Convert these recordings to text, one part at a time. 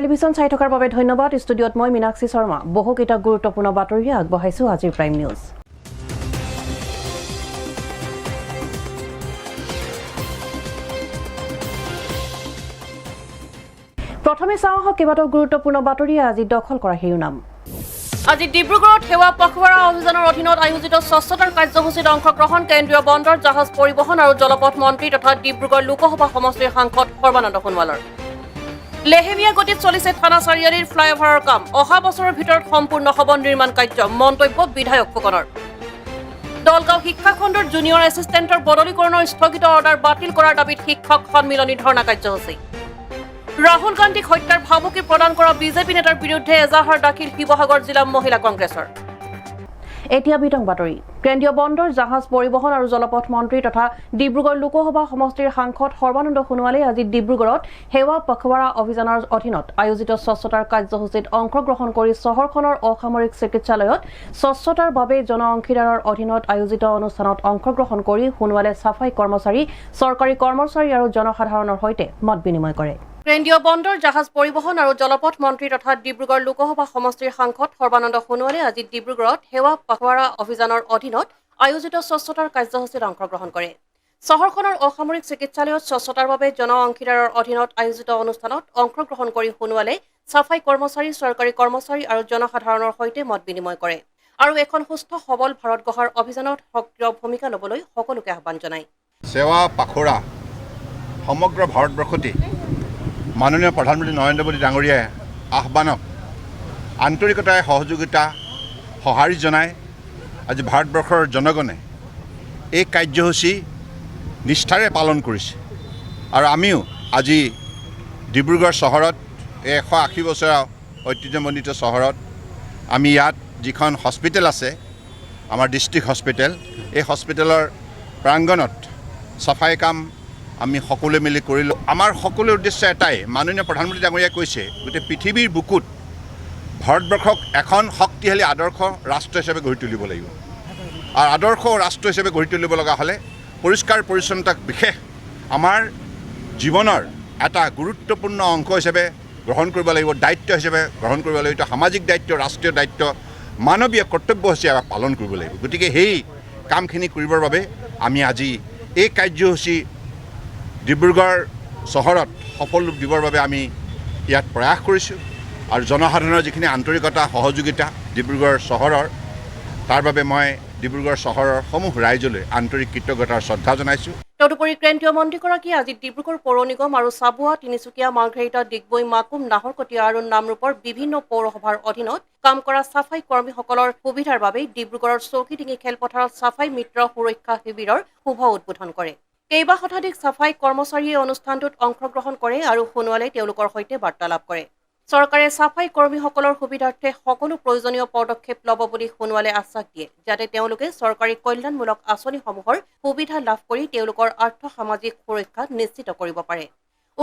Television চাই থকাৰ বাবে ধন্যবাদ। ষ্টুডিঅ'ত মই মীনাক্ষী শৰ্মা। বহুকেইটা গুৰুত্বপূৰ্ণ বাতৰি আগবঢ়াইছো আজিৰ প্ৰাইম নিউজ। প্ৰথমে চাওঁ কেইবাটাও গুৰুত্বপূৰ্ণ বাতৰিয়ে আজি দখল কৰা শিৰোনাম। আজি ডিব্ৰুগড়ত সেৱা পখৱাৰা অভিযানৰ অধীনত আয়োজিত স্বচ্ছতাৰ কাৰ্যসূচীত অংশগ্ৰহণ কেন্দ্ৰীয় বন্দৰ জাহাজ পৰিবহণ আৰু জলপথ মন্ত্ৰী তথা ডিব্ৰুগড় লোকসভা সমষ্টিৰ সাংসদ সৰ্বানন্দ সোণোৱালৰ। লেহেমীয়া গতিত চলিছে থানা চাৰিআলিৰ ফ্লাইঅভাৰৰ কাম। অহা বছৰৰ ভিতৰত সম্পূৰ্ণ হ'ব নিৰ্মাণ কাৰ্য, মন্তব্য বিধায়ক ফুকনৰ। দলগাঁও শিক্ষাখণ্ডৰ জুনিয়ৰ এছিষ্টেণ্টৰ বদলীকৰণৰ স্থগিত অৰ্ডাৰ বাতিল কৰাৰ দাবীত শিক্ষক সন্মিলনী ধৰ্ণা কাৰ্যসূচী। ৰাহুল গান্ধীক হত্যাৰ ভাবুকি প্ৰদান কৰা বিজেপি নেতাৰ বিৰুদ্ধে এজাহাৰ দাখিল শিৱসাগৰ জিলা মহিলা কংগ্ৰেছৰ। এতিয়া বিতং বাতৰি। কেন্দ্ৰীয় বন্দৰ জাহাজ পৰিবহণ আৰু জলপথ মন্ত্ৰী তথা ডিব্ৰুগড় লোকসভা সমষ্টিৰ সাংসদ সৰ্বানন্দ সোণোৱালে আজি ডিব্ৰুগড়ত সেৱা পখৱাৰা অভিযানৰ অধীনত আয়োজিত স্বচ্ছতাৰ কাৰ্যসূচীত অংশগ্ৰহণ কৰি চহৰখনৰ অসামৰিক চিকিৎসালয়ত স্বচ্ছতাৰ বাবে জন অংশীদাৰৰ অধীনত আয়োজিত অনুষ্ঠানত অংশগ্ৰহণ কৰি সোণোৱালে চাফাই কৰ্মচাৰী, চৰকাৰী কৰ্মচাৰী আৰু জনসাধাৰণৰ সৈতে মত বিনিময় কৰে। কেন্দ্ৰীয় বন্দৰ জাহাজ পৰিবহণ আৰু জলপথ মন্ত্ৰী তথা ডিব্ৰুগড় লোকসভা সমষ্টিৰ সাংসদ সৰ্বানন্দ সোণোৱালে আজি ডিব্ৰুগড়ত সেৱা পখৱাৰা অভিযানৰ অধীনত আয়োজিত স্বচ্ছতাৰ কাৰ্যসূচীত অংশগ্ৰহণ কৰে। চহৰখনৰ অসামৰিক চিকিৎসালয়ত স্বচ্ছতাৰ বাবে জন অংশীদাৰৰ অধীনত আয়োজিত অনুষ্ঠানত অংশগ্ৰহণ কৰি সোণোৱালে চাফাই কৰ্মচাৰী, চৰকাৰী কৰ্মচাৰী আৰু জনসাধাৰণৰ সৈতে মত বিনিময় কৰে আৰু এখন সুস্থ সবল ভাৰত গঢ়াৰ অভিযানত সক্ৰিয় ভূমিকা ল'বলৈ সকলোকে আহ্বান জনায়। সেৱা পখৱাৰা সমগ্ৰ ভাৰতবৰ্ষতে মাননীয় প্ৰধানমন্ত্ৰী নৰেন্দ্ৰ মোদী ডাঙৰীয়াই আহ্বানক আন্তৰিকতাৰে সহযোগিতা সঁহাৰি জনাই আজি ভাৰতবৰ্ষৰ জনগণে এই কাৰ্যসূচী নিষ্ঠাৰে পালন কৰিছে আৰু আমিও আজি ডিব্ৰুগড় চহৰত 180 বছৰীয়া ঐতিহ্যমণ্ডিত চহৰত আমি ইয়াত যিখন হস্পিটেল আছে আমাৰ ডিষ্ট্ৰিক্ট হস্পিটেল, এই হস্পিটেলৰ প্ৰাংগণত চাফাই কাম আমি সকলোৱে মিলি কৰিলোঁ। আমাৰ সকলোৰে উদ্দেশ্য এটাই, মাননীয় প্ৰধানমন্ত্ৰী ডাঙৰীয়াই কৈছে গোটেই পৃথিৱীৰ বুকুত ভাৰতবৰ্ষক এখন শক্তিশালী আদৰ্শ ৰাষ্ট্ৰ হিচাপে গঢ়ি তুলিব লাগিব আৰু আদৰ্শ ৰাষ্ট্ৰ হিচাপে গঢ়ি তুলিব লগা হ'লে পৰিষ্কাৰ পৰিচ্ছন্নতাক বিশেষ আমাৰ জীৱনৰ এটা গুৰুত্বপূৰ্ণ অংশ হিচাপে গ্ৰহণ কৰিব লাগিব, দায়িত্ব হিচাপে গ্ৰহণ কৰিব লাগিব। এইটো সামাজিক দায়িত্ব, ৰাষ্ট্ৰীয় দায়িত্ব, মানৱীয় কৰ্তব্য হিচাপে পালন কৰিব লাগিব। গতিকে সেই কামখিনি কৰিবৰ বাবে আমি আজি এই কাৰ্যসূচী ডিব্ৰুগড় চহৰত সফল ৰূপ দিবৰ বাবে আমি ইয়াত প্ৰয়াস কৰিছোঁ আৰু জনসাধাৰণৰ যিখিনি আন্তৰিকতা সহযোগিতা ডিব্ৰুগড় চহৰৰ, তাৰ বাবে মই ডিব্ৰুগড় চহৰৰ সমূহ ৰাইজলৈ আন্তৰিক কৃতজ্ঞতাৰ শ্ৰদ্ধা জনাইছোঁ। তদুপৰি কেন্দ্ৰীয় মন্ত্ৰীগৰাকীয়ে আজি ডিব্ৰুগড় পৌৰ নিগম আৰু চাবুৱা, তিনিচুকীয়া, মাৰ্ঘেৰিটা, ডিগবৈ, মাকুম, নাহৰকটীয়া আৰু নামৰূপৰ বিভিন্ন পৌৰসভাৰ অধীনত কাম কৰা চাফাই কৰ্মীসকলৰ সুবিধাৰ বাবে ডিব্ৰুগড়ৰ চৌকিডিঙি খেলপথাৰত চাফাই মিত্ৰ সুৰক্ষা শিবিৰৰ শুভ উদ্বোধন কৰে। কেইবা শতাধিক চাফাই কৰ্মচাৰীয়ে অনুষ্ঠানটোত অংশগ্ৰহণ কৰে আৰু সোণোৱালে তেওঁলোকৰ সৈতে বাৰ্তালাপ কৰে। চৰকাৰে চাফাই কৰ্মীসকলৰ সুবিধাৰ্থে সকলো প্ৰয়োজনীয় পদক্ষেপ ল'ব বুলি সোণোৱালে আশ্বাস দিয়ে, যাতে তেওঁলোকে চৰকাৰী কল্যাণমূলক আঁচনিসমূহৰ সুবিধা লাভ কৰি তেওঁলোকৰ আৰ্থ-সামাজিক সুৰক্ষা নিশ্চিত কৰিব পাৰে।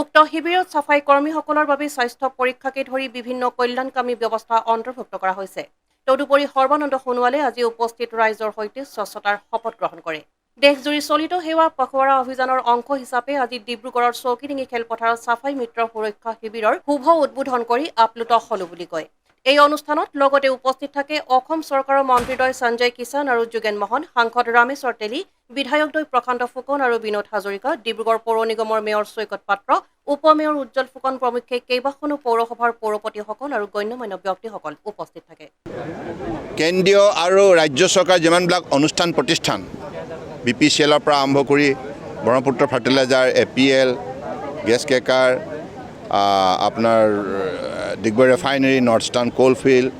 উক্ত শিবিৰত চাফাই কৰ্মীসকলৰ বাবে স্বাস্থ্য পৰীক্ষাকে ধৰি বিভিন্ন কল্যাণকামী ব্যৱস্থা অন্তৰ্ভুক্ত কৰা হৈছে। তদুপৰি সৰ্বানন্দ সোণোৱালে আজি উপস্থিত ৰাইজৰ সৈতে স্বচ্ছতাৰ শপত গ্ৰহণ কৰে। দেশজুৰি চলিত সেৱা পখৱাৰা অভিযানৰ অংশ হিচাপে আজি ডিব্ৰুগড়ৰ চৌকিডিঙি খেলপথাৰত চাফাই মিত্ৰ সুৰক্ষা শিবিৰৰ শুভ উদ্বোধন কৰি আপ্লুত হলো বুলি কয়। এই অনুষ্ঠানত লগতে উপস্থিত থাকে অসম চৰকাৰৰ মন্ত্ৰীদ্বয় সঞ্জয় কিষাণ আৰু যোগেন মহন, সাংসদ ৰামেশ্বৰ তেলী, বিধায়কদ্বয় প্ৰশান্ত ফুকন আৰু বিনোদ হাজৰিকা, ডিব্ৰুগড় পৌৰ নিগমৰ মেয়ৰ চৈকত পাত্ৰ, উপ মেয়ৰ উজ্জ্বল ফুকন প্ৰমুখ্যে কেইবাখনো পৌৰসভাৰ পৌৰপতিসকল আৰু গণ্যমান্য ব্যক্তিসকল উপস্থিত থাকে। কেন্দ্ৰীয় আৰু ৰাজ্য চৰকাৰ যিমানবিলাক অনুষ্ঠান প্ৰতিষ্ঠান BPCLৰ পৰা আৰম্ভ কৰি Brahmaputra fertilizer, APL, gas cracker, আপোনাৰ ডিগবৈ ৰিফাইনেৰী, নৰ্থষ্টাৰ্ণ কোলফিল্ড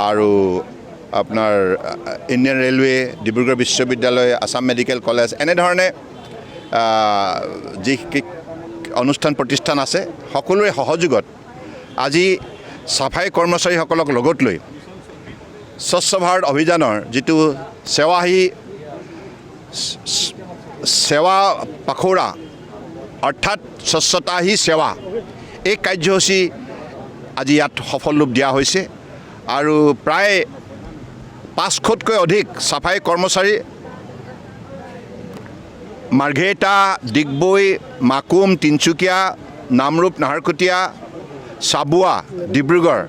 আৰু আপোনাৰ ইণ্ডিয়ান ৰেলৱে, ডিব্ৰুগড় বিশ্ববিদ্যালয়, আছাম মেডিকেল কলেজ, এনেধৰণে যি অনুষ্ঠান প্ৰতিষ্ঠান আছে সকলোৰে সহযোগত আজি চাফাই কৰ্মচাৰীসকলক লগত লৈ স্বচ্ছ ভাৰত অভিযানৰ যিটো সেৱা পখৱাৰা অৰ্থাৎ স্বচ্ছতা হি সেৱা, এই কাৰ্যসূচী আজি ইয়াত সফল ৰূপ দিয়া হৈছে আৰু প্ৰায় 500তকৈ অধিক চাফাই কৰ্মচাৰী মাৰ্ঘেৰিটা, ডিগবৈ, মাকুম, তিনিচুকীয়া, নামৰূপ, নাহৰকটীয়া, চাবুৱা ডিব্ৰুগড়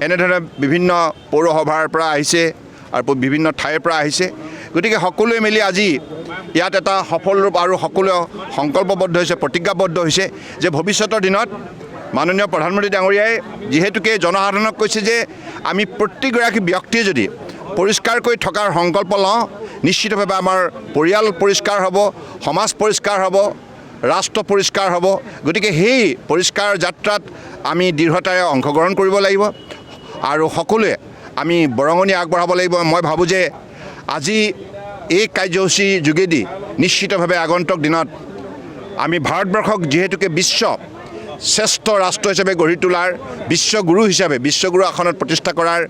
এনেধৰণে বিভিন্ন পৌৰসভাৰ পৰা আহিছে আৰু বিভিন্ন ঠাইৰ পৰা আহিছে গতিকে সকলোৱে মিলি আজি ইয়াত এটা সফল ৰূপ আৰু সকলোৱে সংকল্পবদ্ধ হৈছে প্ৰতিজ্ঞাবদ্ধ হৈছে যে ভৱিষ্যতৰ দিনত মাননীয় প্ৰধানমন্ত্ৰী ডাঙৰীয়াই যিহেতুকে জনসাধাৰণক কৈছে যে আমি প্ৰতিগৰাকী ব্যক্তিয়ে যদি পৰিষ্কাৰকৈ থকাৰ সংকল্প লওঁ নিশ্চিতভাৱে আমাৰ পৰিয়াল পৰিষ্কাৰ হ'ব সমাজ পৰিষ্কাৰ হ'ব ৰাষ্ট্ৰ পৰিষ্কাৰ হ'ব গতিকে সেই পৰিষ্কাৰ যাত্ৰাত আমি দৃঢ়তাৰে অংশগ্ৰহণ কৰিব লাগিব আৰু সকলোৱে আমি বৰঙণি আগবঢ়াব লাগিব মই ভাবোঁ যে আজি এই কাৰ্যসূচীৰ যোগেদি নিশ্চিতভাৱে আগন্তুক দিনত আমি ভাৰতবৰ্ষক যিহেতুকে বিশ্ব শ্ৰেষ্ঠ ৰাষ্ট্ৰ হিচাপে গঢ়ি তোলাৰ বিশ্বগুৰু হিচাপে বিশ্বগুৰু আসনত প্ৰতিষ্ঠা কৰাৰ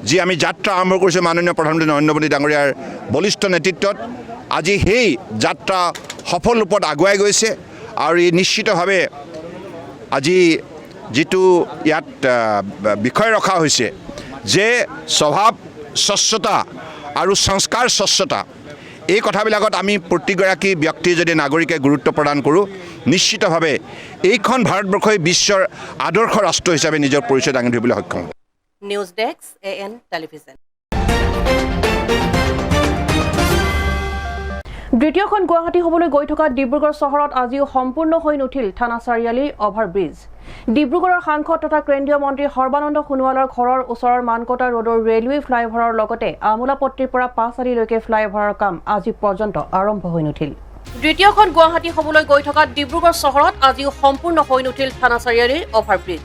যি আমি যাত্ৰা আৰম্ভ কৰিছোঁ মাননীয় প্ৰধানমন্ত্ৰী নৰেন্দ্ৰ মোদী ডাঙৰীয়াৰ বলিষ্ঠ নেতৃত্বত আজি সেই যাত্ৰা সফল ৰূপত আগুৱাই গৈছে আৰু ই নিশ্চিতভাৱে আজি যিটো ইয়াত বিষয় ৰখা হৈছে যে স্বভাৱ স্বচ্ছতা আৰু সংস্কাৰ স্বচ্ছতা এই কথাবিলাকত আমি প্ৰতিগৰাকী ব্যক্তিয়ে যদি নাগৰিকে গুৰুত্ব প্ৰদান কৰোঁ নিশ্চিতভাৱে এইখন ভাৰতবৰ্ষই বিশ্বৰ আদৰ্শ ৰাষ্ট্ৰ হিচাপে নিজৰ পৰিচয় দাঙি ধৰিবলৈ সক্ষম হ'ব নিউজ ডেস্ক AN টেলিভিজন দ্বিতীয়খন গুৱাহাটী হ'বলৈ গৈ থকা ডিব্ৰুগড় চহৰত আজিও সম্পূৰ্ণ হৈ নুঠিল থানা চাৰিআলিৰ অভাৰব্ৰিজ ডিব্ৰুগড়ৰ সাংসদ তথা কেন্দ্ৰীয় মন্ত্ৰী সৰ্বানন্দ সোণোৱালৰ ঘৰৰ ওচৰৰ মানকটা ৰোডৰ ৰেলৱে ফ্লাইঅভাৰৰ লগতে আমোলাপট্টিৰ পৰা পাঁচআলিলৈকে ফ্লাইঅভাৰৰ কাম আজি পৰ্যন্ত আৰম্ভ হৈ নুঠিল দ্বিতীয়খন গুৱাহাটী হ'বলৈ গৈ থকা ডিব্ৰুগড় চহৰত আজিও সম্পূৰ্ণ হৈ নুঠিল থানা চাৰিআলিৰ অভাৰব্ৰিজ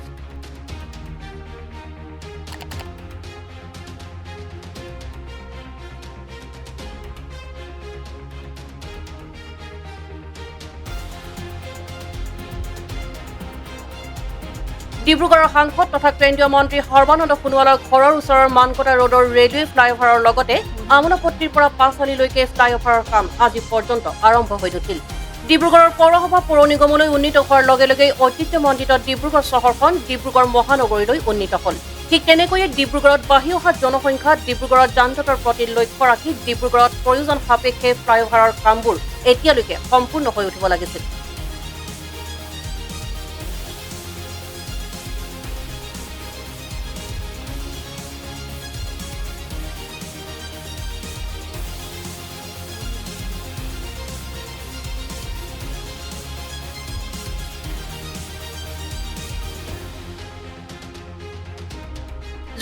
ডিব্ৰুগড়ৰ সাংসদ তথা কেন্দ্ৰীয় মন্ত্ৰী সৰ্বানন্দ সোণোৱালৰ ঘৰৰ ওচৰৰ মানকটা ৰোডৰ ৰেলৱে ফ্লাইঅভাৰৰ লগতে আমোলাপট্টিৰ পৰা পাঁচআলিলৈকে ফ্লাইঅভাৰৰ কাম আজি পৰ্যন্ত আৰম্ভ হৈ নুঠিল ডিব্ৰুগড়ৰ পৌৰসভা পৌৰ নিগমলৈ উন্নীত হোৱাৰ লগে লগে ঐতিহ্যমণ্ডিত ডিব্ৰুগড় চহৰখন ডিব্ৰুগড় মহানগৰীলৈ উন্নীত হ'ল ঠিক তেনেকৈয়ে ডিব্ৰুগড়ত বাঢ়ি অহা জনসংখ্যা ডিব্ৰুগড়ত যান-জঁটৰ প্ৰতি লক্ষ্য ৰাখি ডিব্ৰুগড়ত প্ৰয়োজন সাপেক্ষে ফ্লাইঅভাৰৰ কামবোৰ এতিয়ালৈকে সম্পূৰ্ণ হৈ উঠিব লাগিছিল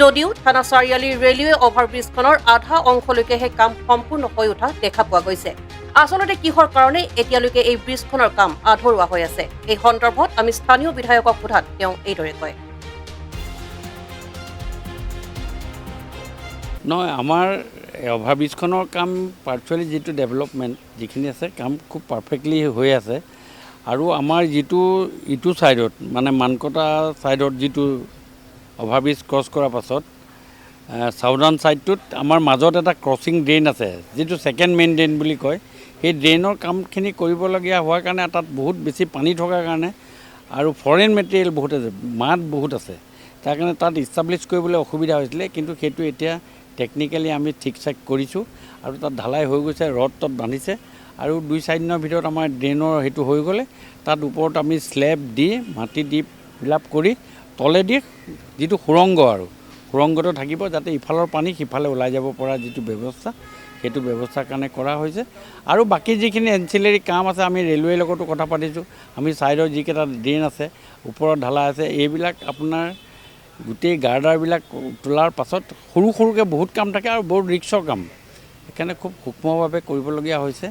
যদিও থানা চাৰিআলিৰ ৰেলৱে অভাৰব্ৰিজখনৰ আধা অংশলৈকেহে কাম সম্পূৰ্ণ হৈ উঠা দেখা পোৱা গৈছে আচলতে কিহৰ কাৰণে এতিয়ালৈকে এই ব্ৰিজখনৰ কাম আধৰুৱা হৈ আছে এই সন্দৰ্ভত আমি স্থানীয় বিধায়কক সোধাত তেওঁ এইদৰে কয় নহয় আমাৰ অভাৰব্ৰিজখনৰ কাম পাৰ্চুৱেলি যিটো ডেভেলপমেণ্ট যিখিনি আছে কাম খুব পাৰফেক্টলি হৈ আছে আৰু আমাৰ যিটো ইটো ছাইডত মানে মানকটা ছাইডত যিটো অভাৰব্ৰিজ ক্ৰছ কৰাৰ পাছত চাউদাৰ্ণ ছাইডটোত আমাৰ মাজত এটা ক্ৰছিং ড্ৰেইন আছে যিটো ছেকেণ্ড মেইন ড্ৰেইন বুলি কয় সেই ড্ৰেইনৰ কামখিনি কৰিবলগীয়া হোৱাৰ কাৰণে তাত বহুত বেছি পানী থকাৰ কাৰণে আৰু ফৰেইন মেটেৰিয়েল বহুত আছে মাড বহুত আছে তাৰ কাৰণে তাত ইষ্টাব্লিছ কৰিবলৈ অসুবিধা হৈছিলে কিন্তু সেইটো এতিয়া টেকনিকেলি আমি ঠিক ঠাক কৰিছোঁ আৰু তাত ঢালাই হৈ গৈছে ৰড তত বান্ধিছে আৰু 2-4 দিনৰ ভিতৰত আমাৰ ড্ৰেইনৰ সেইটো হৈ গ'লে তাত ওপৰত আমি স্লেব দি মাটি দি ফিল-আপ কৰি তলেদি যিটো সুৰংগ আৰু সুৰংগটো থাকিব যাতে ইফালৰ পানী সিফালে ওলাই যাব পৰা যিটো ব্যৱস্থা সেইটো ব্যৱস্থাৰ কাৰণে কৰা হৈছে আৰু বাকী যিখিনি এনচিলাৰী কাম আছে আমি ৰেলৱেৰ লগতো কথা পাতিছোঁ আমি ছাইডৰ যিকেইটা ড্ৰেইন আছে ওপৰত ঢালা আছে এইবিলাক আপোনাৰ গোটেই গাৰ্ডাৰবিলাক তোলাৰ পাছত সৰু সৰুকৈ বহুত কাম থাকে আৰু বহুত ৰিক্সৰ কাম সেইকাৰণে খুব সূক্ষ্মভাৱে কৰিবলগীয়া হৈছে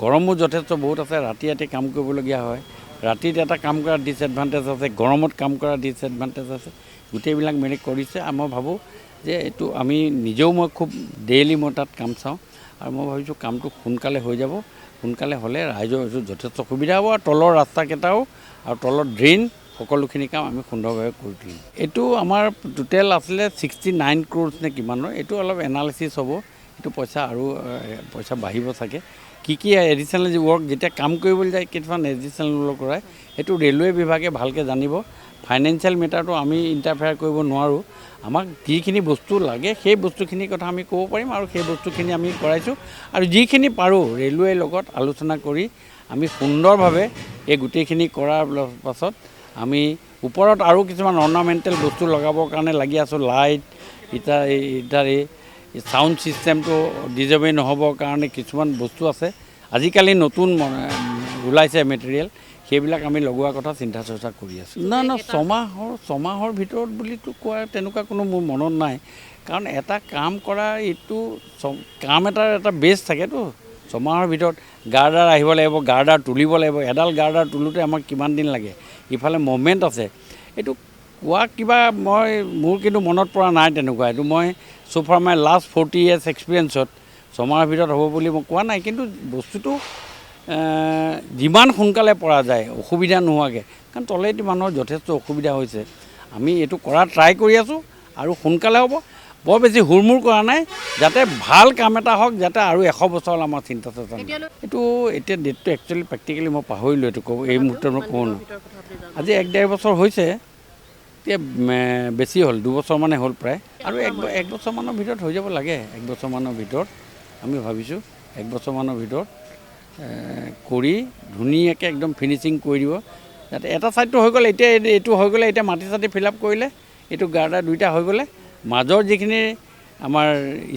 গৰমো যথেষ্ট বহুত আছে ৰাতি ৰাতি কাম কৰিবলগীয়া হয় ৰাতিত এটা কাম কৰাৰ ডিছএডভান্টেজ আছে গৰমত কাম কৰাৰ ডিছএডভান্টেজ আছে গোটেইবিলাক মিলি কৰিছে আৰু মই ভাবোঁ যে এইটো আমি নিজেও মই খুব ডেইলি মই তাত কাম চাওঁ আৰু মই ভাবিছোঁ কামটো সোনকালে হৈ যাব সোনকালে হ'লে ৰাইজৰ যথেষ্ট সুবিধা হ'ব আৰু তলৰ ৰাস্তাকেইটাও আৰু তলৰ ড্ৰেইন সকলোখিনি কাম আমি সুন্দৰভাৱে কৰি তুলিম এইটো আমাৰ টোটেল আছিলে 69 crores নে কিমানৰ এইটো অলপ এনালিচিছ হ'ব এইটো পইচা বাঢ়িব চাগে কি এডিশ্যনেল ৱৰ্ক যেতিয়া কাম কৰিবলৈ যায় কিছুমান এডিশ্যনেল ৱৰ্ক কৰাই সেইটো ৰেলৱে বিভাগে ভালকৈ জানিব ফাইনেন্সিয়েল মেটাৰটো আমি ইণ্টাৰফেয়াৰ কৰিব নোৱাৰোঁ আমাক যিখিনি বস্তু লাগে সেই বস্তুখিনিৰ কথা আমি ক'ব পাৰিম আৰু সেই বস্তুখিনি আমি কৰাইছোঁ আৰু যিখিনি পাৰোঁ ৰেলৱেৰ লগত আলোচনা কৰি আমি সুন্দৰভাৱে এই গোটেইখিনি কৰাৰ পাছত আমি ওপৰত আৰু কিছুমান অৰ্নামেণ্টেল বস্তু লগাবৰ কাৰণে লাগি আছোঁ, লাইট ইটাৰে চাউণ্ড ছিষ্টেমটো ডিজাৰ্ভে নহ'বৰ কাৰণে কিছুমান বস্তু আছে। আজিকালি নতুন ওলাইছে মেটেৰিয়েল, সেইবিলাক আমি লগোৱাৰ কথা চিন্তা চৰ্চা কৰি আছোঁ। না ছমাহৰ ভিতৰত বুলিতো কোৱা তেনেকুৱা কোনো মোৰ মনত নাই, কাৰণ এটা কাম কৰা এইটো কাম এটাৰ এটা বেছ থাকেতো। ছমাহৰ ভিতৰত গাৰ্ডাৰ আহিব লাগিব, গাৰ্ডাৰ তুলিব লাগিব। এডাল গাৰ্ডাৰ তোলোতে আমাক কিমান দিন লাগে, ইফালে মুভমেণ্ট আছে। এইটো কোৱা কিবা মোৰ কিন্তু মনত পৰা নাই তেনেকুৱা। এইটো মই চ'ফাৰ মাই লাষ্ট 40 years এক্সপিৰিয়েঞ্চত ছমাহৰ ভিতৰত হ'ব বুলি মই কোৱা নাই, কিন্তু বস্তুটো যিমান সোনকালে পৰা যায় অসুবিধা নোহোৱাকৈ, কাৰণ তলেদি মানুহৰ যথেষ্ট অসুবিধা হৈছে। আমি এইটো কৰা ট্ৰাই কৰি আছোঁ আৰু সোনকালে হ'ব। বৰ বেছি হুৰমুৰ কৰা নাই, যাতে ভাল কাম এটা হওক, যাতে আৰু 100 বছৰ আমাৰ চিন্তা চৰ্চা নাই। এইটো এতিয়া ডেটটো একচুৱেলি প্ৰেক্টিকেলি মই পাহৰিলোঁ, এইটো ক'ব এই মুহূৰ্তত মই ক'ব নোৱাৰোঁ। আজি 1-1.5 বছৰ হৈছে, এতিয়া বেছি হ'ল, 2 বছৰমানে হ'ল প্ৰায়, আৰু 1 বছৰমানৰ ভিতৰত হৈ যাব লাগে। 1 বছৰমানৰ ভিতৰত আমি ভাবিছোঁ 1 বছৰমানৰ ভিতৰত কৰি ধুনীয়াকৈ একদম ফিনিচিং কৰি দিব, যাতে এটা ছাইডটো হৈ গ'লে, এতিয়া এইটো হৈ গ'লে, এতিয়া মাটি চাটি ফিল আপ কৰিলে, এইটো গাৰ্ডাৰ 2টা হৈ গ'লে, মাজৰ যিখিনি আমাৰ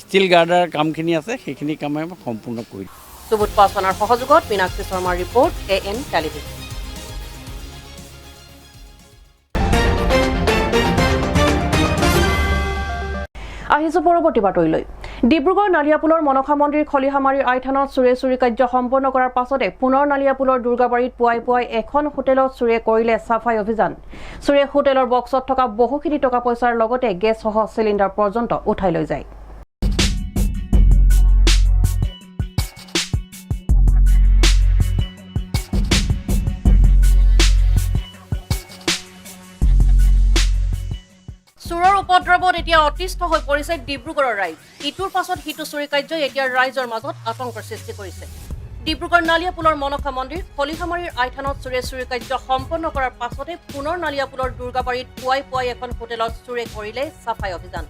ষ্টীল গাৰ্ডাৰ কামখিনি আছে সেইখিনি কাম আমি সম্পূৰ্ণ কৰি দিম। সুবোধ পাছৱানৰ সহযোগত মীনাক্ষী শৰ্মাৰ ৰিপৰ্ট, AN টেলিভিজন। আহিছোঁ পৰৱৰ্তী বাতৰিলৈ। ডিব্ৰুগড় নালিয়াপুলৰ মনসা মন্দিৰ খলিহামাৰীৰ আইথানত চুৰি কাৰ্য সম্পন্ন কৰাৰ পাছতে পুনৰ নালিয়াপুলৰ দুৰ্গাবাৰীত পুৱাই এখন হোটেলত চুৰে কৰিলে চাফাই অভিযান। চুৰে হোটেলৰ বক্সত থকা বহুখিনি টকা পইচাৰ লগতে গেছসহ চিলিণ্ডাৰ পৰ্যন্ত উঠাই লৈ যায়। চোৰৰ উপদ্ৰৱত এতিয়া অতিষ্ঠ হৈ পৰিছে ডিব্ৰুগড়ৰ ৰাইজ। ইটোৰ পাছত সিটো চুৰি কাৰ্যই এতিয়া ৰাইজৰ মাজত আতংকৰ সৃষ্টি কৰিছে। ডিব্ৰুগড় নালিয়াপুলৰ মনসা মন্দিৰ খলিহামাৰীৰ আইথানত চুৰি কাৰ্য সম্পন্ন কৰাৰ পাছতে পুনৰ নালিয়াপুলৰ দুৰ্গাবাৰীত পুৱাই এখন হোটেলত চুৰে কৰিলে চাফাই অভিযান।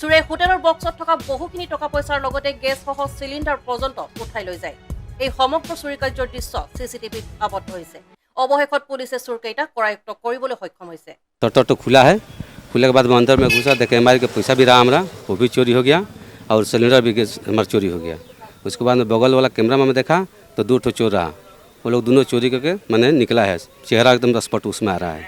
চুৰে হোটেলৰ বক্সত থকা বহুখিনি টকা পইচাৰ লগতে গেছসহ চিলিণ্ডাৰ পৰ্যন্ত উঠাই লৈ যায়। এই সমগ্ৰ চুৰি কাৰ্যৰ দৃশ্য CCTVত আবদ্ধ হৈছে। অৱশেষত পুলিচে চোৰকেইটাক কৰায়ত্ব কৰিবলৈ সক্ষম হৈছে। तो खुला है, खुलने के बाद मैं अंदर में घुसा, देखे हमारे के पैसा भी रहा हमारा, वो भी चोरी हो गया, और सिलेंडर भी हमारा चोरी हो गया। उसके बाद में बगल वाला कैमरा में देखा तो 2 ठो चोर रहा, वो लोग दोनों चोरी करके मैंने निकला है, चेहरा एकदम स्पॉट उसमें आ रहा है।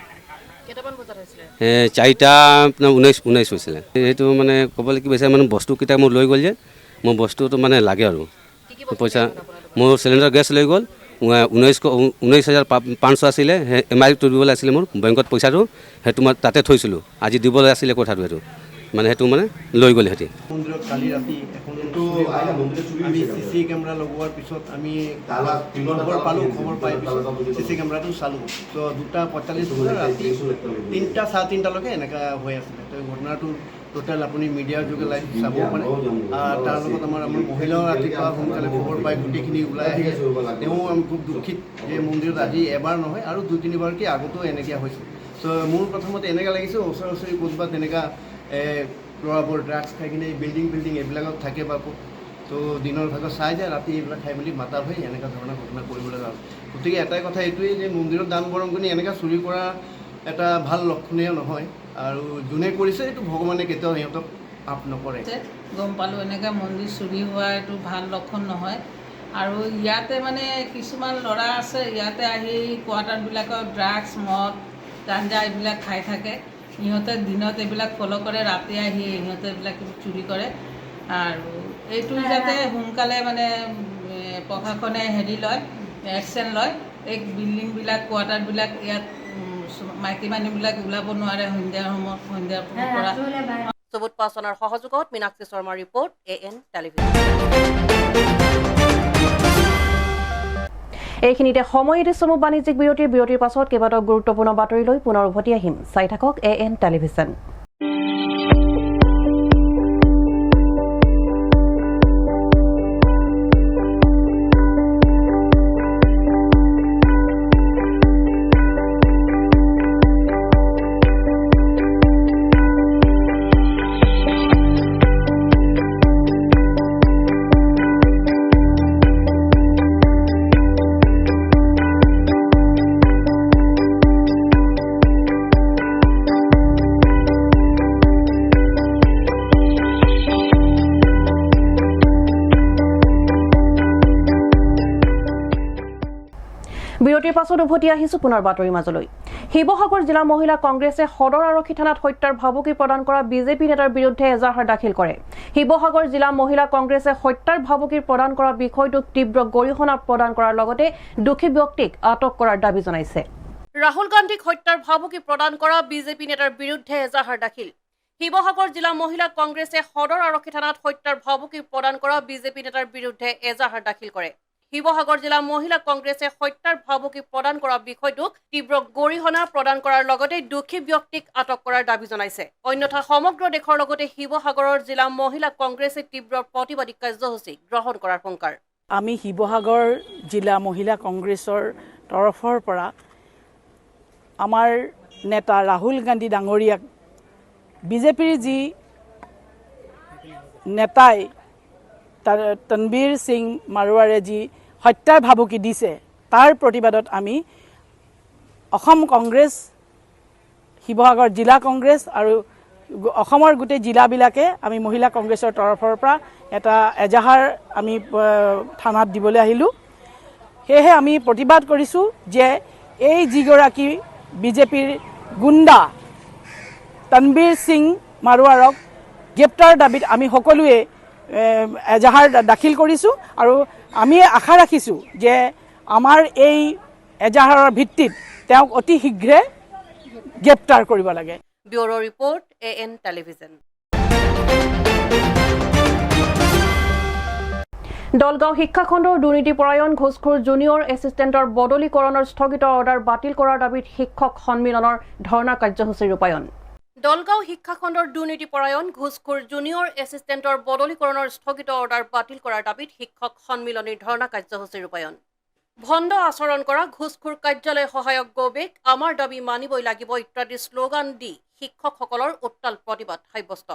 4टा अपना 19 হৈছিলে। সেইটো মানে ক'বলৈ কি বিচাৰে, মানে বস্তুকেইটা মোৰ লৈ গ'ল যে, মোৰ বস্তুটো মানে লাগে আৰু পইচা। মোৰ চিলিণ্ডাৰ গেছ লৈ গ'ল, 19,500 আছিলে, MI তুলিবলৈ আছিলে মোৰ বেংকত পইচাটো, সেইটো মই তাতে থৈছিলোঁ, আজি দিবলৈ আছিলে কথাটো, সেইটো মানে সেইটো মানে লৈ গ'ল সিহঁতি। মন্দিৰত কালি ৰাতি আমি CC কেমেৰা লগোৱাৰ পিছত আমি খবৰ পালোঁ, খবৰ পাই পিছত CC কেমেৰাটো চালোঁ, তো 2:45 ৰাতি 3টা 3:30লৈকে এনেকুৱা হৈ আছিলে। তো ঘটনাটো টোটেল আপুনি মিডিয়াৰ যোগে লাইভ চাব পাৰে। তাৰ লগত আমাৰ মহিলাও ৰাতিপুৱা সোনকালে খবৰ পাই গোটেইখিনি ওলাই আহিলে। তেওঁ আমি খুব দুখিত যে মন্দিৰত আজি এবাৰ নহয় আৰু 2-3বাৰকৈ আগতো এনেকুৱা হৈছে। চ' মোৰ প্ৰথমতে এনেকুৱা লাগিছে ওচৰা-ওচৰি ক'ৰবাত তেনেকুৱা ল'ৰাবোৰ ড্ৰাগছ খাই কিনে বিল্ডিং এইবিলাকত থাকে বা তো দিনৰ ভাগত চাই যায়, ৰাতি এইবিলাক খাই মেলি মাতাৰ হৈ এনেকুৱা ধৰণৰ ঘটনা কৰিবলৈ যাওঁ। গতিকে এটাই কথা এইটোৱেই যে মন্দিৰত দান বৰঙণি এনেকুৱা চুৰি কৰা এটা ভাল লক্ষণীয় নহয়, আৰু যোনে কৰিছে এইটো ভগৱানে কেতিয়াও সিহঁতক আপ নকৰে। গম পালোঁ এনেকৈ মন্দিৰ চুৰি হোৱা এইটো ভাল লক্ষণ নহয়। আৰু ইয়াতে মানে কিছুমান ল'ৰা আছে, ইয়াতে আহি কোৱাৰ্টাৰবিলাকত ড্ৰাগছ মদ গাঞ্জা এইবিলাক খাই থাকে। ইহঁতে দিনত এইবিলাক ফ'ল' কৰে, ৰাতি আহি ইহঁতে এইবিলাক চুৰি কৰে। আৰু এইটো যাতে সোনকালে মানে প্ৰশাসনে লয়, একশ্যন লয়। এই বিল্ডিংবিলাক কোৱাৰ্টাৰবিলাক ইয়াত মাইকী মানুহবিলাক ওলাব নোৱাৰে সন্ধিয়াৰ পৰা। সুবোধ পাছৱানৰ সহযোগত মীনাক্ষী শৰ্মাৰ ৰিপৰ্ট, AN টেলিভিজন। এইখিনিতে সময় এটি চমু বাণিজ্যিক বিৰতিৰ পাছত কেইবাটাও গুৰুত্বপূৰ্ণ বাতৰিলৈ পুনৰ উভতি আহিম। চাই থাকক AN টেলিভিজন। বিৰতিৰ পাছত উভতি আহিছো পুনৰ বাতৰিৰ মাজলৈ। শিৱসাগৰ জিলা মহিলা কংগ্ৰেছে সদৰ আৰক্ষী থানাত হত্যাৰ ভাবুকি প্ৰদান কৰা বিজেপি নেতাৰ বিৰুদ্ধে এজাহাৰ দাখিল কৰে। শিৱসাগৰ জিলা মহিলা কংগ্ৰেছে হত্যাৰ ভাবুকি প্ৰদান কৰা বিষয়টোক তীব্ৰ গৰিহণা প্ৰদান কৰাৰ লগতে দোষী ব্যক্তিক আটক কৰাৰ দাবী জনাইছে। ৰাহুল গান্ধীক হত্যাৰ ভাবুকি প্ৰদান কৰা বিজেপি নেতাৰ বিৰুদ্ধে এজাহাৰ দাখিল। শিৱসাগৰ জিলা মহিলা কংগ্ৰেছে সদৰ আৰক্ষী থানাত হত্যাৰ ভাবুকি প্ৰদান কৰা বিজেপি নেতাৰ বিৰুদ্ধে এজাহাৰ দাখিল কৰে। শিৱসাগৰ জিলা মহিলা কংগ্ৰেছে হত্যাৰ ভাবুকি প্ৰদান কৰা বিষয়টোক তীব্ৰ গৰিহণা প্ৰদান কৰাৰ লগতে দোষী ব্যক্তিক আটক কৰাৰ দাবী জনাইছে। অন্যথা সমগ্ৰ দেশৰ লগতে শিৱসাগৰৰ জিলা মহিলা কংগ্ৰেছে তীব্ৰ প্ৰতিবাদী কাৰ্যসূচী গ্ৰহণ কৰাৰ সংকাৰ। আমি শিৱসাগৰ জিলা মহিলা কংগ্ৰেছৰ তৰফৰ পৰা আমাৰ নেতা ৰাহুল গান্ধী ডাঙৰীয়াক বিজেপিৰ যি নেতাই তনবীৰ সিং মাৰোৱাৰে যি হত্যাৰ ভাবুকি দিছে তাৰ প্ৰতিবাদত আমি অসম কংগ্ৰেছ, শিৱসাগৰ জিলা কংগ্ৰেছ আৰু অসমৰ গোটেই জিলাবিলাকে আমি মহিলা কংগ্ৰেছৰ তৰফৰ পৰা এটা এজাহাৰ আমি থানাত দিবলৈ আহিলোঁ। সেয়েহে আমি প্ৰতিবাদ কৰিছোঁ যে এই যিগৰাকী বিজেপিৰ গুণ্ডা তনবীৰ সিং মাৰোৱাৰক গ্ৰেপ্তাৰ দাবীত আমি সকলোৱে এজাহাৰ দাখিল কৰিছোঁ আৰু আমি আশা ৰাখিছোঁ যে আমাৰ এই এজাহাৰৰ ভিত্তিত তেওঁক অতি শীঘ্ৰে গ্ৰেপ্তাৰ কৰিব লাগে। Bureau report AN television. Dalgaon শিক্ষাখণ্ডৰ দুৰ্নীতিপৰায়ণ ঘোষখোৰ জুনিয়ৰ এছিষ্টেণ্টৰ বদলীকৰণৰ স্থগিত অৰ্ডাৰ বাতিল কৰাৰ দাবীত শিক্ষক সন্মিলনৰ ধৰ্ণা কাৰ্যসূচী ৰূপায়ণ। দলগাঁও শিক্ষাখণ্ডৰ দুৰ্নীতিপৰায়ণ ঘোষখোৰ জুনিয়ৰ এছিষ্টেণ্টৰ বদলীকৰণৰ স্থগিত অৰ্ডাৰ বাতিল কৰাৰ দাবীত শিক্ষক সন্মিলনীৰ ধৰ্ণা কাৰ্যসূচী ৰূপায়ণ। ভণ্ড আচৰণ কৰা ঘোষখোৰ কাৰ্যালয় সহায়ক গৌবেক আমাৰ দাবী মানিবই লাগিব ইত্যাদি শ্লোগান দি শিক্ষকসকলৰ উত্তাল প্ৰতিবাদ সাব্যস্ত।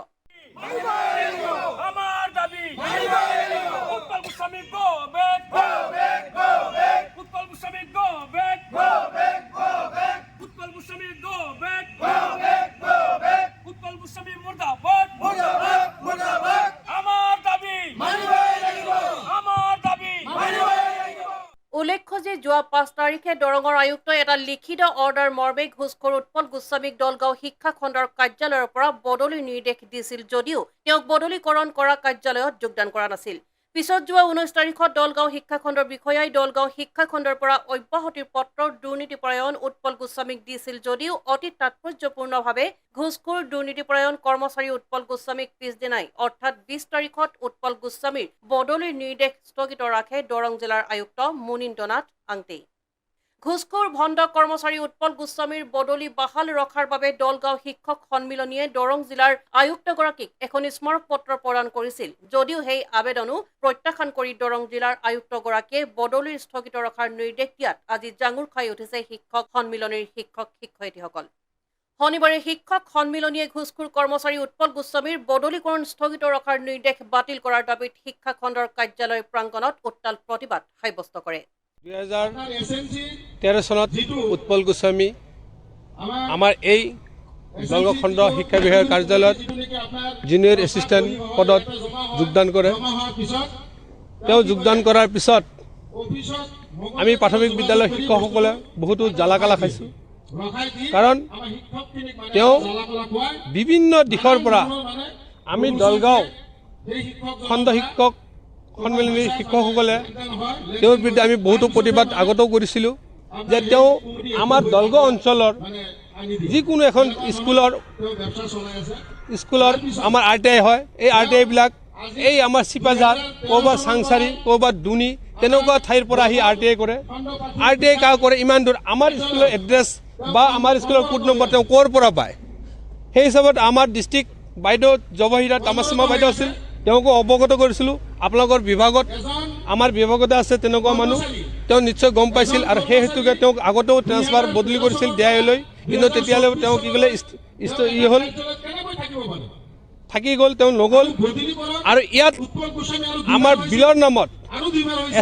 উল্লেখ্য যে যোৱা 5 তাৰিখে দৰঙৰ আয়ুক্তই এটা লিখিত অৰ্ডাৰ মৰ্মে ঘোষখোৰ উৎপল গোস্বামীক দলগাঁও শিক্ষাখণ্ডৰ কাৰ্যালয়ৰ পৰা বদলিৰ নিৰ্দেশ দিছিল যদিও তেওঁক বদলীকৰণ কৰা কাৰ্যালয়ত যোগদান কৰা নাছিল। পিছত যোৱা 19 তাৰিখত দলগাঁও শিক্ষাখণ্ডৰ বিষয়াই দলগাঁও শিক্ষাখণ্ডৰ পৰা অব্যাহতিৰ পত্ৰ দুৰ্নীতিপৰায়ণ উৎপল গোস্বামীক দিছিল যদিও অতি তাৎপৰ্যপূৰ্ণভাৱে ঘোষখোৰ দুৰ্নীতিপৰায়ণ কৰ্মচাৰী উৎপল গোস্বামীক পিছদিনাই অৰ্থাৎ 20 তাৰিখত উৎপল গোস্বামীৰ বদলিৰ নিৰ্দেশ স্থগিত ৰাখে দৰং জিলাৰ আয়ুক্ত মুনীন্দ্ৰনাথ আংটি। ঘোষখোৰ ভণ্ড কৰ্মচাৰী উৎপল গোস্বামীৰ বদলি বাহাল ৰখাৰ বাবে দলগাঁও শিক্ষক সন্মিলনীয়ে দৰং জিলাৰ আয়ুক্তগৰাকীক এখন স্মাৰক পত্ৰ প্ৰদান কৰিছিল যদিও সেই আবেদনো প্ৰত্যাখ্যান কৰি দৰং জিলাৰ আয়ুক্তগৰাকীয়ে বদলিৰ স্থগিত ৰখাৰ নিৰ্দেশ দিয়াত আজি জাঙুৰ খাই উঠিছে শিক্ষক সন্মিলনীৰ শিক্ষক শিক্ষয়িত্ৰীসকল। শনিবাৰে শিক্ষক সন্মিলনীয়ে ঘোষখোৰ কৰ্মচাৰী উৎপল গোস্বামীৰ বদলীকৰণ স্থগিত ৰখাৰ নিৰ্দেশ বাতিল কৰাৰ দাবীত শিক্ষাখণ্ডৰ কাৰ্যালয় প্ৰাংগণত উত্তাল প্ৰতিবাদ সাব্যস্ত কৰে। 2013 চনত উৎপল গোস্বামী আমাৰ এই দলগাঁও খণ্ড শিক্ষা বিভাগৰ কাৰ্যালয়ত জুনিয়ৰ এছিষ্টেণ্ট পদত যোগদান কৰে। তেওঁ যোগদান কৰাৰ পিছত আমি প্ৰাথমিক বিদ্যালয়ৰ শিক্ষকসকলে বহুতো জ্বালা-কালা খাইছোঁ। কাৰণ তেওঁ বিভিন্ন দিশৰ পৰা আমি দলগাঁও খণ্ড শিক্ষক সন্মিলনীৰ শিক্ষকসকলে তেওঁৰ বিৰুদ্ধে আমি বহুতো প্ৰতিবাদ আগতেও কৰিছিলোঁ যে তেওঁ আমাৰ দলগাঁও অঞ্চলৰ যিকোনো এখন স্কুলৰ আমাৰ RTI হয়, এই RTIবিলাক এই আমাৰ চিপাঝাৰ, ক'ৰবাত চাংচাৰী, ক'ৰবাত দুনি তেনেকুৱা ঠাইৰ পৰা আহি RTI কৰে। RTI কা কৰে ইমান দূৰ আমাৰ স্কুলৰ এড্ৰেছ বা আমাৰ স্কুলৰ কোড নম্বৰ তেওঁ ক'ৰ পৰা পায়। সেই হিচাপত আমাৰ ডিষ্ট্ৰিক্ট বাইদেউ জৱাহিৰা তামাছমা বাইদেউ আছিল, তেওঁকো অৱগত কৰিছিলোঁ। আপোনালোকৰ বিভাগত আমাৰ বিভাগতে আছে তেনেকুৱা মানুহ, তেওঁ নিশ্চয় গম পাইছিল আৰু সেই হেতুকে তেওঁক আগতেও ট্ৰেন্সফাৰ বদলি কৰিছিল DIলৈ, কিন্তু তেতিয়ালৈ তেওঁ কি ক'লে হ'ল থাকি গ'ল, তেওঁ নগ'ল। আৰু ইয়াত আমাৰ বিলৰ নামত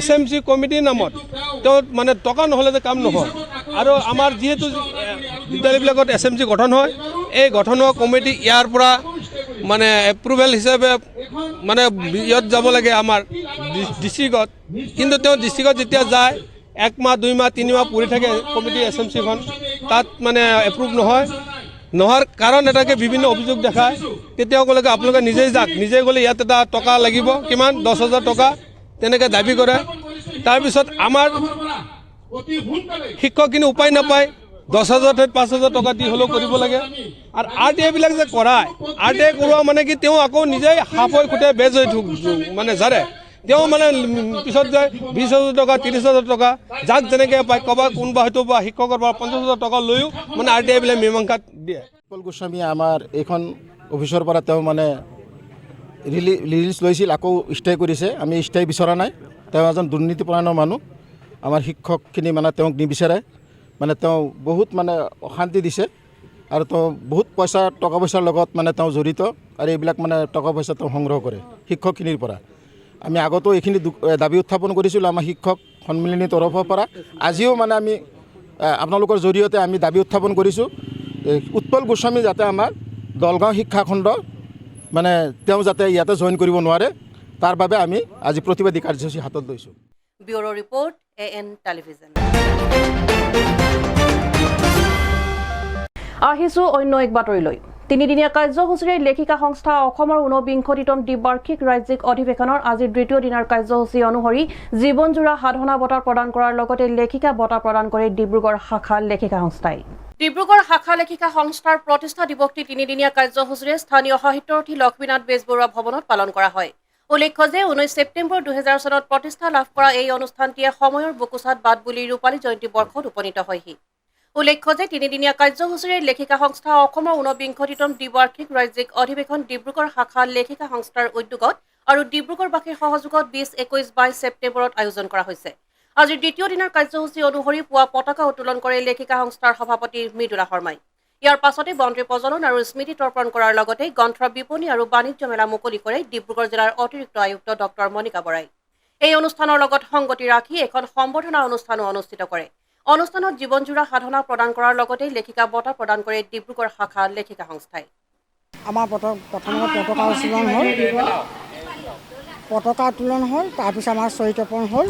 SMC কমিটিৰ নামত তেওঁ মানে টকা নহ'লে যে কাম নহয়। আৰু আমাৰ যিহেতু বিদ্যালয়বিলাকত SMC গঠন হয়, এই গঠন হোৱা কমিটি ইয়াৰ পৰা মানে এপ্ৰুভেল হিচাপে মানে ইয়াত যাব লাগে আমাৰ ডিষ্ট্ৰিক্টত, কিন্তু তেওঁ ডিষ্ট্ৰিক্টত যেতিয়া যায় 1 মাহ 2 মাহ 3 মাহ পৰি থাকে কমিটি SMCখন তাত মানে এপ্ৰুভ নহয় নোহোৱাৰ কাৰণ এটাকে বিভিন্ন অভিযোগ দেখায় তেতিয়া ক'লে আপোনালোকে নিজেই যাক নিজে গ'লে ইয়াত এটা টকা লাগিব কিমান 10,000 টকা তেনেকৈ দাবী কৰে তাৰপিছত আমাৰ শিক্ষকখিনি উপায় নাপায় 10,000 5,000 টকা দি হ'লেও কৰিব লাগে আৰু RTI বিলাক যে কৰায় RTI কৰোৱা মানে কি তেওঁ আকৌ নিজেই হাফ হৈ খুটে বেজ হৈ মানে জাৰে তেওঁ মানে পিছত যায় 20,000 টকা 30,000 টকা যাক যেনেকৈ পায় ক'ৰবাত কোনোবা হয়তো বা শিক্ষকৰ পৰা 50,000 টকা লৈও মানে RTI বিলাক মীমাংসা দিয়ে উৎপল গোস্বামী আমাৰ এইখন অফিচৰ পৰা তেওঁ মানে ৰিলিজ লৈছিল আকৌ ষ্টে কৰিছে আমি ষ্টে বিচৰা নাই তেওঁ এজন দুৰ্নীতিপৰায়ণ মানুহ আমাৰ শিক্ষকখিনি মানে তেওঁক নিবিচাৰে মানে তেওঁ বহুত মানে অশান্তি দিছে আৰু তেওঁ বহুত টকা পইচাৰ লগত মানে তেওঁ জড়িত আৰু এইবিলাক মানে টকা পইচা তেওঁ সংগ্ৰহ কৰে শিক্ষকখিনিৰ পৰা আমি আগতো এইখিনি দাবী উত্থাপন কৰিছিলোঁ আমাৰ শিক্ষক সন্মিলনীৰ তৰফৰ পৰা আজিও মানে আমি আপোনালোকৰ জৰিয়তে আমি দাবী উত্থাপন কৰিছোঁ উৎপল গোস্বামী যাতে আমাৰ দলগাঁও শিক্ষাখণ্ড মানে তেওঁ যাতে ইয়াতে জইন কৰিব নোৱাৰে তাৰ বাবে আমি আজি প্ৰতিবাদী কাৰ্যসূচী হাতত লৈছোঁ ব্যুৰো ৰিপৰ্ট AN টেলিভিজন আহিছোঁ অন্য এক বাতৰিলৈ তিনিদিনীয়া কাৰ্যসূচীৰে লেখিকা সংস্থা অসমৰ 49তম দ্বিবাৰ্ষিক ৰাজ্যিক অধিৱেশনৰ আজি দ্বিতীয় দিনৰ কাৰ্যসূচী অনুসৰি জীৱনজোৰা সাধনা বঁটা প্ৰদান কৰাৰ লগতে লেখিকা বঁটা প্ৰদান কৰে ডিব্ৰুগড় শাখা লেখিকা সংস্থাই ডিব্ৰুগড় শাখা লেখিকা সংস্থাৰ প্ৰতিষ্ঠা দিৱসটি তিনিদিনীয়া কাৰ্যসূচীৰে স্থানীয় সাহিত্যৰথী লক্ষ্মীনাথ বেজবৰুৱা ভৱনত পালন কৰা হয় উল্লেখ্য যে 19 ছেপ্টেম্বৰ 2000 চনত প্ৰতিষ্ঠা লাভ কৰা এই অনুষ্ঠানটিয়ে সময়ৰ বুকুচাত বাট বুলি ৰূপালী জয়ন্তী বৰ্ষত উপনীত হয়হি উল্লেখ্য যে তিনিদিনীয়া কাৰ্যসূচীৰে লেখিকা সংস্থা অসমৰ 49তম দ্বিবাৰ্ষিক ৰাজ্যিক অধিৱেশন ডিব্ৰুগড় শাখা লেখিকা সংস্থাৰ উদ্যোগত আৰু ডিব্ৰুগড়বাসীৰ সহযোগত 20-21-22 ছেপ্টেম্বৰত আয়োজন কৰা হৈছে আজিৰ দ্বিতীয় দিনৰ কাৰ্যসূচী অনুসৰি পুৱা পতাকা উত্তোলন কৰে লেখিকা সংস্থাৰ সভাপতি মৃদুলা শৰ্মাই ইয়াৰ পাছতে বন্তি প্ৰজ্বলন আৰু স্মৃতি তৰ্পণ কৰাৰ লগতে গ্ৰন্থ বিপণী আৰু বাণিজ্য মেলা মুকলি কৰে ডিব্ৰুগড় জিলাৰ অতিৰিক্ত আয়ুক্ত ডক্টৰ মণিকা বৰাই এই অনুষ্ঠানৰ লগত সংগতি ৰাখি এখন সম্বৰ্ধনা অনুষ্ঠানো অনুষ্ঠিত কৰে অনুষ্ঠানত জীৱনজোৰা সাধনা প্ৰদান কৰাৰ লগতে লেখিকা বঁটা প্ৰদান কৰে ডিব্ৰুগড় শাখা লেখিকা সংস্থাই আমাৰ প্ৰথমতে পতাকা উত্তোলন হ'ল তাৰপিছত আমাৰ চৰিত্ৰপণ হ'ল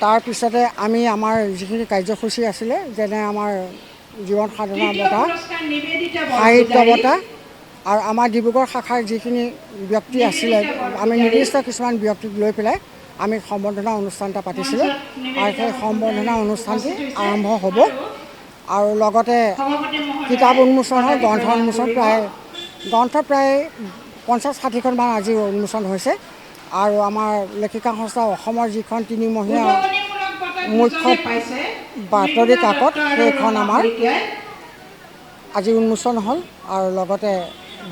তাৰপিছতে আমি আমাৰ যিখিনি কাৰ্যসূচী আছিলে যেনে আমাৰ জীৱন সাধনা বঁটা সাহিত্য বঁটা আৰু আমাৰ ডিব্ৰুগড় শাখাৰ যিখিনি ব্যক্তি আছিলে আমি নিৰ্দিষ্ট কিছুমান ব্যক্তিক লৈ পেলাই আমি সম্বৰ্ধনা অনুষ্ঠান এটা পাতিছিলোঁ আৰু সেই সম্বৰ্ধনা অনুষ্ঠানটি আৰম্ভ হ'ব আৰু লগতে কিতাপ উন্মোচন হয় গ্ৰন্থ উন্মোচন প্ৰায় 50-60খনমান আজি উন্মোচন হৈছে আৰু আমাৰ লেখিকা সংস্থা অসমৰ যিখন তিনিমহীয়া মুখ্য বাতৰি কাকত সেইখন আমাৰ আজি উন্মোচন হ'ল আৰু লগতে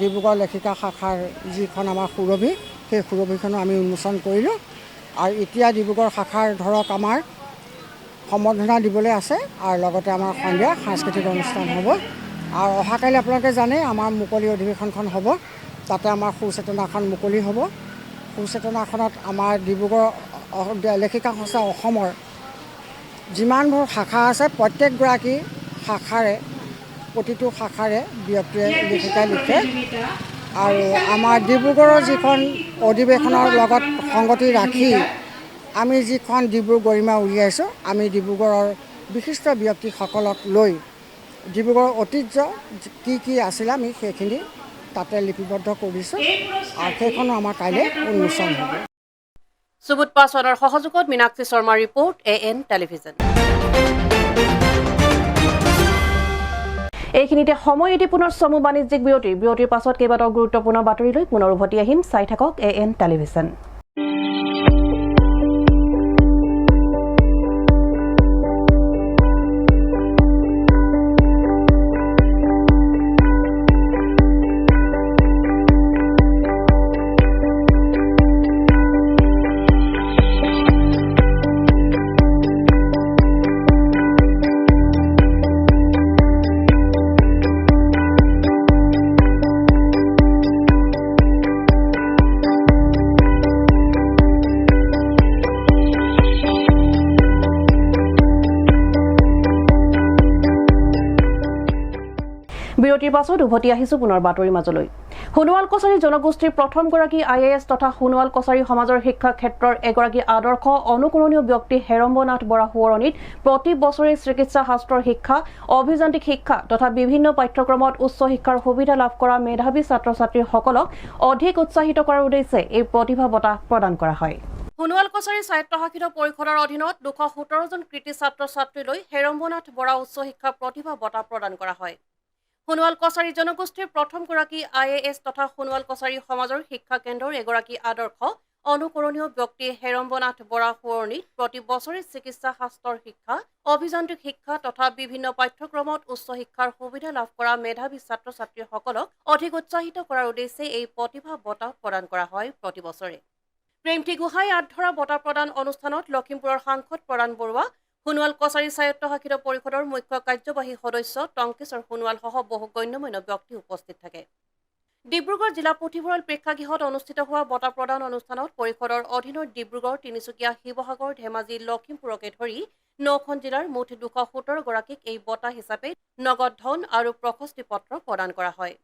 ডিব্ৰুগড় লেখিকা শাখাৰ যিখন আমাৰ সুৰভি সেই সুৰভিখনো আমি উন্মোচন কৰিলোঁ আৰু এতিয়া ডিব্ৰুগড় শাখাৰ ধৰক আমাৰ সম্বৰ্ধনা দিবলৈ আছে আৰু লগতে আমাৰ সন্ধিয়া সাংস্কৃতিক অনুষ্ঠান হ'ব আৰু অহাকালি আপোনালোকে জানে আমাৰ মুকলি অধিৱেশনখন হ'ব তাতে আমাৰ সুচেতনাখন মুকলি হ'ব সুচেতনাখনত আমাৰ ডিব্ৰুগড় লেখিকা সংস্থা অসমৰ যিমানবোৰ শাখা আছে প্ৰত্যেকগৰাকী শাখাৰে প্ৰতিটো শাখাৰে ব্যক্তিয়ে লেখিকা লিখে আৰু আমাৰ ডিব্ৰুগড়ৰ যিখন অধিৱেশনৰ লগত সংগতি ৰাখি আমি যিখন ডিব্ৰুগড় গৰিমা উলিয়াইছোঁ আমি ডিব্ৰুগড়ৰ বিশিষ্ট ব্যক্তিসকলক লৈ ডিব্ৰুগড়ৰ ঐতিহ্য কি আছিলে আমি সেইখিনি তাতে লিপিবদ্ধ কৰিছোঁ আৰু সেইখনো আমাৰ কাইলৈ উন্মোচন হ'ব সুবোধ পাছৱানৰ সহযোগত মীনাক্ষী শৰ্মাৰ ৰিপৰ্ট AN টেলিভিজন এইখিনিতে সময় এটি পুনৰ চমু বাণিজ্যিক বিৰতিৰ পাছত কেইবাটাও গুৰুত্বপূৰ্ণ বাতৰিলৈ পুনৰ উভতি আহিম চাই থাকক AN টেলিভিজন বিৰতিৰ পাছত উভতি আহিছো পুনৰ বাতৰিৰ মাজলৈ। সোণোৱাল কছাৰী জনগোষ্ঠীৰ প্ৰথমগৰাকী IAS তথা সোণোৱাল কছাৰী সমাজৰ শিক্ষা ক্ষেত্ৰৰ এগৰাকী আদৰ্শ অনুকৰণীয় ব্যক্তি হেৰম্বনাথ বৰা সোঁৱৰণীত প্ৰতি বছৰে চিকিৎসা শাস্ত্ৰৰ শিক্ষা, অভিযান্ত্ৰিক শিক্ষা তথা বিভিন্ন পাঠ্যক্ৰমত উচ্চ শিক্ষাৰ সুবিধা লাভ কৰা মেধাৱী ছাত্ৰ ছাত্ৰীসকলক অধিক উৎসাহিত কৰাৰ উদ্দেশ্যে এই প্ৰতিভা বঁটা প্ৰদান কৰা হয়। সোণোৱাল কছাৰী স্বায়ত্তশাসিত পৰিষদৰ অধীনত 217 জন কৃতি ছাত্ৰ ছাত্ৰীলৈ হেৰম্বনাথ বৰা উচ্চ শিক্ষা প্ৰতিভা বঁটা প্ৰদান কৰা হয়। সোণোৱাল কছাৰী জনগোষ্ঠীৰ প্ৰথমগৰাকী IAS তথা সোণোৱাল কছাৰী সমাজৰ শিক্ষা কেন্দ্ৰৰ এগৰাকী আদৰ্শ অনুকৰণীয় ব্যক্তি হেৰম্বনাথ বৰা সোঁৱৰণীত প্ৰতি বছৰে চিকিৎসা শাস্ত্ৰৰ শিক্ষা, অভিযান্ত্ৰিক শিক্ষা তথা বিভিন্ন পাঠ্যক্ৰমত উচ্চ শিক্ষাৰ সুবিধা লাভ কৰা মেধাৱী ছাত্ৰ ছাত্ৰীসকলক অধিক উৎসাহিত কৰাৰ উদ্দেশ্যে এই প্ৰতিভা বঁটা প্ৰদান কৰা হয় প্ৰতি বছৰে। প্ৰেমটি গোহাঁই আধৰা বঁটা প্ৰদান অনুষ্ঠানত লখিমপুৰৰ সাংসদ প্ৰদান বৰুৱা, সোণোৱাল কছাৰী স্বায়ত্তশাসিত পৰিষদৰ মুখ্য কাৰ্যবাহী সদস্য টংকেশ্বৰ সোণোৱাল সহ বহু গণ্যমান্য ব্যক্তি উপস্থিত থাকে। ডিব্ৰুগড় জিলা পুথিভঁৰাল প্ৰেক্ষাগৃহত অনুষ্ঠিত হোৱা বঁটা প্ৰদান অনুষ্ঠানত পৰিষদৰ অধীনত ডিব্ৰুগড়, তিনিচুকীয়া, শিৱসাগৰ, ধেমাজি, লখিমপুৰকে ধৰি 9খন জিলাৰ মুঠ 217 গৰাকীক এই বঁটা হিচাপে নগদ ধন আৰু প্ৰশস্তি পত্ৰ প্ৰদান কৰা হয়।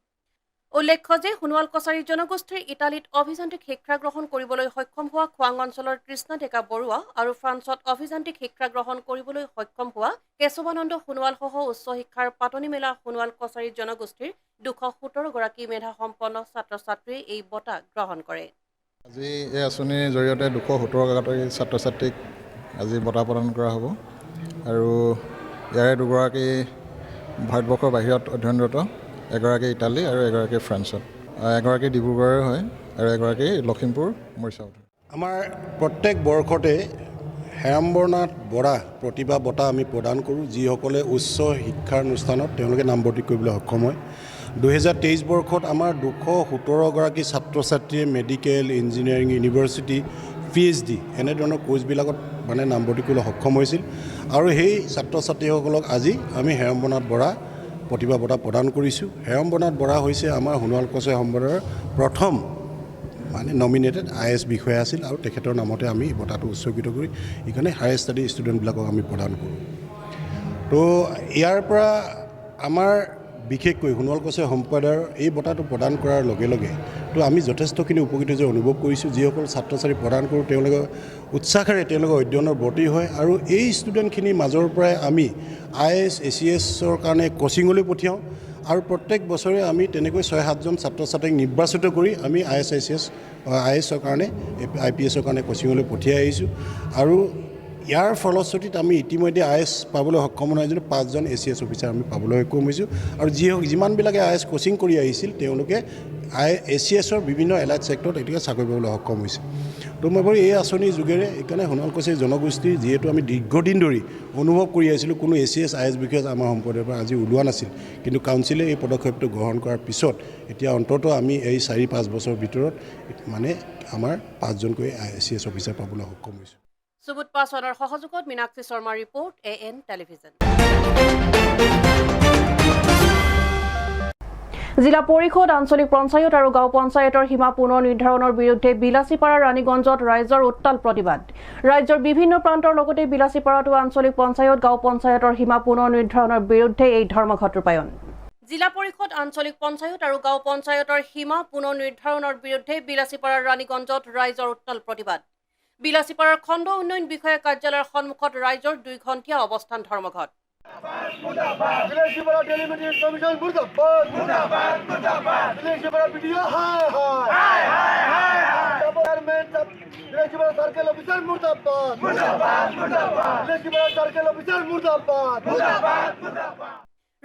উল্লেখ্য যে সোণোৱাল কছাৰী জনগোষ্ঠীৰ ইটালীত অভিযান্ত্ৰিক শিক্ষা গ্ৰহণ কৰিবলৈ সক্ষম হোৱা খোৱাং অঞ্চলৰ কৃষ্ণা ডেকা বৰুৱা আৰু ফ্ৰান্সত অভিযান্ত্ৰিক শিক্ষা গ্ৰহণ কৰিবলৈ সক্ষম হোৱা কেশৱানন্দ সোণোৱাল সহ উচ্চ শিক্ষাৰ পাতনি মেলা সোণোৱাল কছাৰী জনগোষ্ঠীৰ 217 গৰাকী মেধাসম্পন্ন ছাত্ৰ ছাত্ৰীয়ে এই বঁটা গ্ৰহণ কৰে। আজি এই আঁচনিৰ জৰিয়তে 217 গৰাকী ছাত্ৰ ছাত্ৰীক আজি বঁটা প্ৰদান কৰা হ'ব আৰু ইয়াৰে দুগৰাকী ভাৰতবৰ্ষৰ বাহিৰত অধ্যয়নৰত, এগৰাকী ইটালী আৰু এগৰাকী ফ্ৰান্সত, এগৰাকী ডিব্ৰুগড়ৰ হয় আৰু এগৰাকী লখিমপুৰ মৰিচাউত। আমাৰ প্ৰত্যেক বৰ্ষতে হেৰম্বনাথ বৰা প্ৰতিভা বঁটা আমি প্ৰদান কৰোঁ, যিসকলে উচ্চ শিক্ষাৰ অনুষ্ঠানত তেওঁলোকে নামভৰ্তি কৰিবলৈ সক্ষম হয়। 2023 বৰ্ষত আমাৰ 217 গৰাকী ছাত্ৰ ছাত্ৰীয়ে মেডিকেল, ইঞ্জিনিয়াৰিং, ইউনিভাৰ্চিটি, PhD এনেধৰণৰ কোৰ্চবিলাকত নামভৰ্তি কৰিবলৈ সক্ষম হৈছিল আৰু সেই ছাত্ৰ ছাত্ৰীসকলক আজি আমি হেৰম্বনাথ বৰা প্ৰতিভা বঁটা প্ৰদান কৰিছোঁ। হেৰম্বনাথ বৰা হৈছে আমাৰ সোণোৱাল কছাৰী সম্প্ৰদায়ৰ প্ৰথম নমিনেটেড IAS বিষয়া আছিল আৰু তেখেতৰ নামতে আমি বঁটাটো উৎসৰ্গিত কৰি এইকাৰণে হায়াৰ ষ্টাডি ষ্টুডেণ্টবিলাকক আমি প্ৰদান কৰোঁ। তো ইয়াৰ পৰা আমাৰ বিশেষকৈ সোণোৱাল কছাৰী সম্প্ৰদায়ৰ এই বঁটাটো প্ৰদান কৰাৰ লগে লগে তো আমি যথেষ্টখিনি উপকৃত যে অনুভৱ কৰিছোঁ। যিসকল ছাত্ৰ ছাত্ৰী প্ৰদান কৰোঁ তেওঁলোকে উৎসাহেৰে তেওঁলোকৰ অধ্যয়নৰ ব্ৰতী হয় আৰু এই ষ্টুডেণ্টখিনিৰ মাজৰ পৰাই আমি IAS, ACSৰ কাৰণে কোচিঙলৈ পঠিয়াওঁ আৰু প্ৰত্যেক বছৰে আমি তেনেকৈ 6-7জন ছাত্ৰ ছাত্ৰীক নিৰ্বাচিত কৰি আমি IASৰ কাৰণে IPSৰ কাৰণে কোচিঙলৈ পঠিয়াই আহিছোঁ আৰু ইয়াৰ ফলশ্ৰুতিত আমি ইতিমধ্যে IAS পাবলৈ সক্ষম নহয় যদি 5জন ACS অফিচাৰ আমি পাবলৈ সক্ষম হৈছোঁ আৰু যিমানবিলাকে IAS কোচিং কৰি আহিছিল তেওঁলোকে ACSৰ বিভিন্ন এলাইড ছেক্টৰত এতিয়া চাকৰি পাবলৈ সক্ষম হৈছে। তো মই ভাবোঁ এই আঁচনিৰ যোগেৰে এইকাৰণে সোণোৱাল কছাৰী জনগোষ্ঠীৰ যিহেতু আমি দীৰ্ঘদিন ধৰি অনুভৱ কৰি আহিছিলোঁ কোনো ACS, IAS বিষয়ে আমাৰ সম্প্ৰদায়ৰ পৰা আজি ওলোৱা নাছিল, কিন্তু কাউন্সিলে এই পদক্ষেপটো গ্ৰহণ কৰাৰ পিছত এতিয়া অন্ততঃ আমি এই 4-5 বছৰৰ ভিতৰত আমাৰ 5জনকৈ ACS অফিচাৰ পাবলৈ সক্ষম হৈছোঁ। সুবোধ পাছৱানৰ সহযোগত মীনাক্ষী শৰ্মাৰ ৰিপৰ্ট, AN টেলিভিজন। জিলা পৰিষদ, আঞ্চলিক পঞ্চায়ত আৰু গাঁও পঞ্চায়তৰ সীমা পুনৰ নিৰ্ধাৰণৰ বিৰুদ্ধে বিলাসীপাৰা ৰাণীগঞ্জত ৰাইজৰ উত্তাল প্ৰতিবাদ। ৰাজ্যৰ বিভিন্ন প্ৰান্তৰ লগতে বিলাসীপাৰাতো আঞ্চলিক পঞ্চায়ত, গাঁও পঞ্চায়তৰ সীমা পুনৰ নিৰ্ধাৰণৰ বিৰুদ্ধে এই ধৰ্মঘট ৰূপায়ণ। জিলা পৰিষদ, আঞ্চলিক পঞ্চায়ত আৰু গাঁও পঞ্চায়তৰ সীমা পুনৰ নিৰ্ধাৰণৰ বিৰুদ্ধে বিলাসীপাৰাৰ ৰাণীগঞ্জত ৰাইজৰ উত্তাল প্ৰতিবাদ। বিলাসীপাৰাৰ খণ্ড উন্নয়ন বিষয়া কাৰ্যালয়ৰ সন্মুখত ৰাইজৰ 2 ঘণ্টীয়া অৱস্থান ধৰ্মঘট।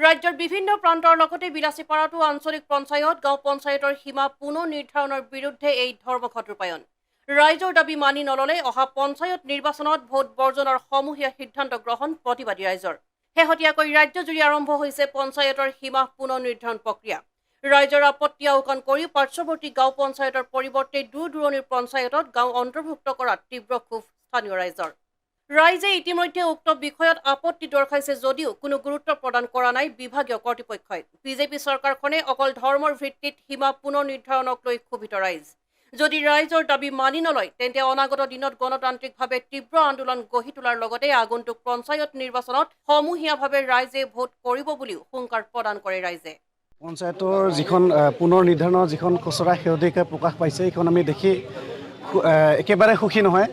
ৰাজ্যৰ বিভিন্ন প্ৰান্তৰ লগতে বিলাসীপাৰাতো আঞ্চলিক পঞ্চায়ত, গাঁও পঞ্চায়তৰ সীমা পুনৰ নিৰ্ধাৰণৰ বিৰুদ্ধে এই ধৰ্মঘট ৰূপায়ণ। ৰাইজৰ দাবী মানি নললে অহা পঞ্চায়ত নিৰ্বাচনত ভোট বৰ্জনৰ সমূহীয়া সিদ্ধান্ত গ্ৰহণ প্ৰতিবাদী ৰাইজৰ। শেহতীয়াকৈ ৰাজ্যজুৰি আৰম্ভ হৈছে পঞ্চায়তৰ সীমা পুনৰ নিৰ্ধাৰণ প্ৰক্ৰিয়া। ৰাইজৰ আপত্তি আওকাণ কৰি পাৰ্শ্বৱৰ্তী গাঁও পঞ্চায়তৰ পৰিৱৰ্তে দূৰ দূৰণিৰ পঞ্চায়তত গাঁও অন্তৰ্ভুক্ত কৰাত তীব্ৰ ক্ষোভ স্থানীয় ৰাইজৰ। ৰাইজে ইতিমধ্যে উক্ত বিষয়ত আপত্তি দৰ্শাইছে যদিও কোনো গুৰুত্ব প্ৰদান কৰা নাই বিভাগীয় কৰ্তৃপক্ষই। বিজেপি চৰকাৰখনে অকল ধৰ্মৰ ভিত্তিত সীমা পুনৰ নিৰ্ধাৰণক লৈ ক্ষোভিত ৰাইজ। যদি ৰাইজৰ দাবী মানি নলয় তেন্তে অনাগত দিনত গণতান্ত্ৰিকভাৱে তীব্ৰ আন্দোলন গঢ়ি তোলাৰ লগতে আগন্তুক পঞ্চায়ত নিৰ্বাচনত সমূহীয়াভাৱে ৰাইজে ভোট কৰিব বুলিও হুংকাৰ প্ৰদান কৰে ৰাইজে। পঞ্চায়তৰ যিখন পুনৰ নিৰ্ধাৰণৰ যিখন খচৰা শেহতীয়াকৈ প্ৰকাশ পাইছে এইখন আমি দেখি একেবাৰে সুখী নহয়।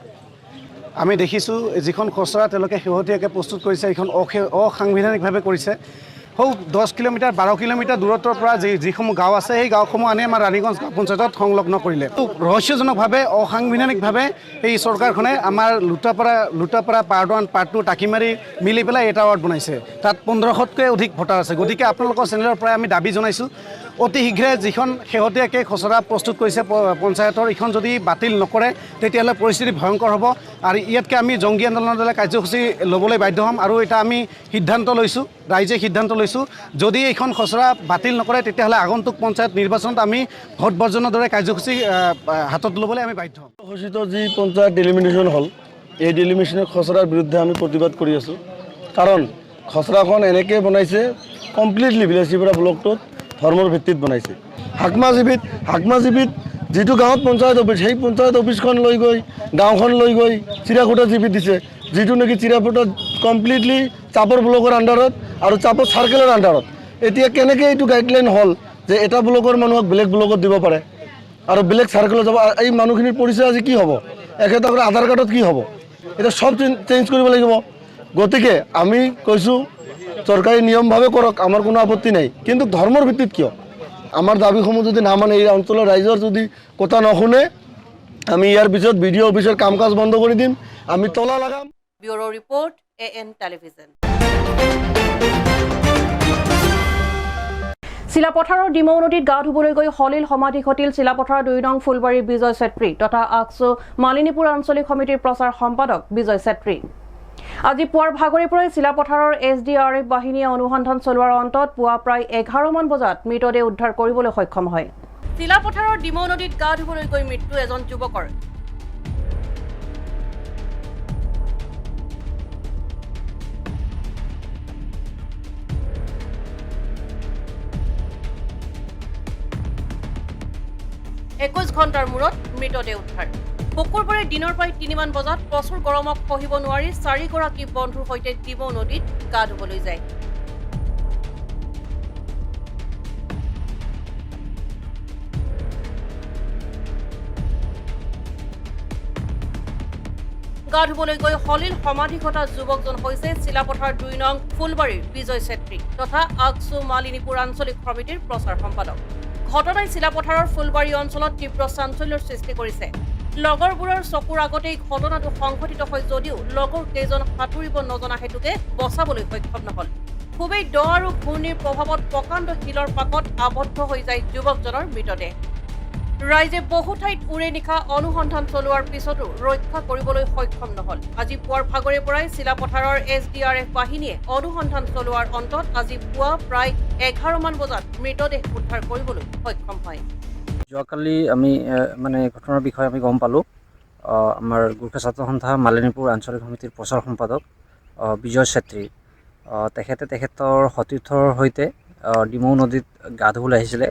আমি দেখিছোঁ যিখন খচৰা তেওঁলোকে শেহতীয়াকৈ প্ৰস্তুত কৰিছে এইখন অসাংবিধানিকভাৱে কৰিছে। সৌ 10 কিলোমিটাৰ 12 কিলোমিটাৰ দূৰত্বৰ পৰা যিসমূহ গাঁও আছে সেই গাঁওসমূহ আনি আমাৰ ৰাণীগঞ্জ পঞ্চায়তত সংলগ্ন কৰিলে। ৰহস্যজনকভাৱে অসাংবিধানিকভাৱে এই চৰকাৰখনে আমাৰ লুটাপাৰা পাৰ্ট 1 পাৰ্ট 2 টাকিমাৰি মিলি পেলাই এটা ৱাৰ্ড বনাইছে। তাত 1500তকৈ অধিক ভোটাৰ আছে। গতিকে আপোনালোকৰ চেনেলৰ পৰাই আমি দাবী জনাইছোঁ অতি শীঘ্ৰে যিখন শেহতীয়াকৈ খচৰা প্ৰস্তুত কৰিছে পঞ্চায়তৰ এইখন যদি বাতিল নকৰে তেতিয়াহ'লে পৰিস্থিতি ভয়ংকৰ হ'ব আৰু ইয়াতকৈ আমি জংগী আন্দোলনৰ দৰে কাৰ্যসূচী ল'বলৈ বাধ্য হ'ম। আৰু এটা আমি সিদ্ধান্ত লৈছোঁ, ৰাইজে সিদ্ধান্ত লৈছোঁ যদি এইখন খচৰা বাতিল নকৰে তেতিয়াহ'লে আগন্তুক পঞ্চায়ত নিৰ্বাচনত আমি ভোট বৰ্জনৰ দৰে কাৰ্যসূচী হাতত ল'বলৈ আমি বাধ্য হ'ম। ঘোষিত যি পঞ্চায়ত ডিলিমিনেশ্যন হ'ল এই ডিলিমিনেশ্যনৰ খচৰাৰ বিৰুদ্ধে আমি প্ৰতিবাদ কৰি আছোঁ। কাৰণ খচৰাখন এনেকৈ বনাইছে কমপ্লিটলি বিলাসীপাৰা ব্লকটোত ধৰ্মৰ ভিত্তিত বনাইছে। হাকমাজীবিত যিটো গাঁৱত পঞ্চায়ত অফিচ সেই পঞ্চায়ত অফিচখন লৈ গৈ গাঁওখন লৈ গৈ চিৰাকুটা জিবিত দিছে, যিটো নেকি চিৰাকুটা কমপ্লিটলি চাপৰ ব্লকৰ আণ্ডাৰত আৰু চাপৰ চাৰ্কেলৰ আণ্ডাৰত। এতিয়া কেনেকৈ এইটো গাইডলাইন হ'ল যে এটা ব্লকৰ মানুহক বেলেগ ব্লকত দিব পাৰে আৰু বেলেগ চাৰ্কেলত যাব। এই মানুহখিনিৰ পৰিচয় আজি কি হ'ব? একেটা আধাৰ কাৰ্ডত কি হ'ব? এতিয়া চব চেঞ্জ কৰিব লাগিব। গতিকে আমি কৈছোঁ চৰকাৰী নিয়মভাৱে কৰক, আমাৰ কোনো আপত্তি নাই, কিন্তু ধৰ্মৰ ভিত্তিত কিয়? আমাৰ দাবীসমূহ যদি নামানে, এই অঞ্চলৰ ৰাইজৰ যদি কথা নুশুনে, আমি ইয়াৰ পিছত বিডিঅ অফিচৰ কাম কাজ বন্ধ কৰি দিম, আমি তলা লগাম। Bureau report AN television. চিলাপথাৰৰ ডিমৌ নদীত গা ধুবলৈ গৈ সলিল সমাধি ঘটিল চিলাপথাৰৰ 2 নং ফুলবাৰীৰ বিজয় চেত্ৰী তথা আকচু মালিনীপুৰ আঞ্চলিক সমিতিৰ প্ৰচাৰ সম্পাদক বিজয় চেত্ৰী। আজি পুৱাৰ ভাগৰে পৰাই চিলাপথাৰৰ SDRF বাহিনীয়ে অনুসন্ধান চলোৱাৰ অন্তত পুৱা প্ৰায় 11 মান বজাত মৃতদেহ উদ্ধাৰ কৰিবলৈ সক্ষম হয়। চিলাপথাৰৰ ডিমৌ নদীত গা ধুবলৈ গৈ মৃত্যু এজন যুৱকৰ। একৈশ ঘণ্টাৰ মূৰত মৃতদেহ উদ্ধাৰ। শুকুৰবাৰে দিনৰ প্ৰায় 3 মান বজাত প্ৰচুৰ গৰমক সহিব নোৱাৰি 4 গৰাকী বন্ধুৰ সৈতে ডিমৌ নদীত গা ধুবলৈ যায়। গা ধুবলৈ গৈ সলিল সমাধি ঘটা যুৱকজন হৈছে চিলাপথাৰ 2 নং ফুলবাৰীৰ বিজয় চেত্ৰী তথা আকচু মালিনীপুৰ আঞ্চলিক সমিতিৰ প্ৰচাৰ সম্পাদক। ঘটনাই চিলাপথাৰৰ ফুলবাৰী অঞ্চলত তীব্ৰ চাঞ্চল্যৰ সৃষ্টি কৰিছে। লগৰবোৰৰ চকুৰ আগতেই ঘটনাটো সংঘটিত হয় যদিও লগৰ কেইজন সাঁতুৰিব নজনা হেতুকে বচাবলৈ সক্ষম নহল। খুবেই দ আৰু ঘূৰ্ণীৰ প্ৰভাৱত প্ৰকাণ্ড শিলৰ পাকত আবদ্ধ হৈ যায় যুৱকজনৰ মৃতদেহ। ৰাইজে বহু ঠাইত উৰে নিশা অনুসন্ধান চলোৱাৰ পিছতো ৰক্ষা কৰিবলৈ সক্ষম নহল। আজি পুৱাৰ ভাগৰে পৰাই চিলাপথাৰৰ SDRF বাহিনীয়ে অনুসন্ধান চলোৱাৰ অন্তত আজি পুৱা প্ৰায় 11 মান বজাত মৃতদেহ উদ্ধাৰ কৰিবলৈ সক্ষম হয়। যোৱাকালি আমি ঘটনাৰ বিষয়ে আমি গম পালোঁ। আমাৰ গোৰ্খা ছাত্ৰ সন্থা মালিনীপুৰ আঞ্চলিক সমিতিৰ প্ৰচাৰ সম্পাদক বিজয় চেত্ৰী তেখেতৰ সতীৰ্থৰ সৈতে ডিমৌ নদীত গা ধুবলৈ আহিছিলে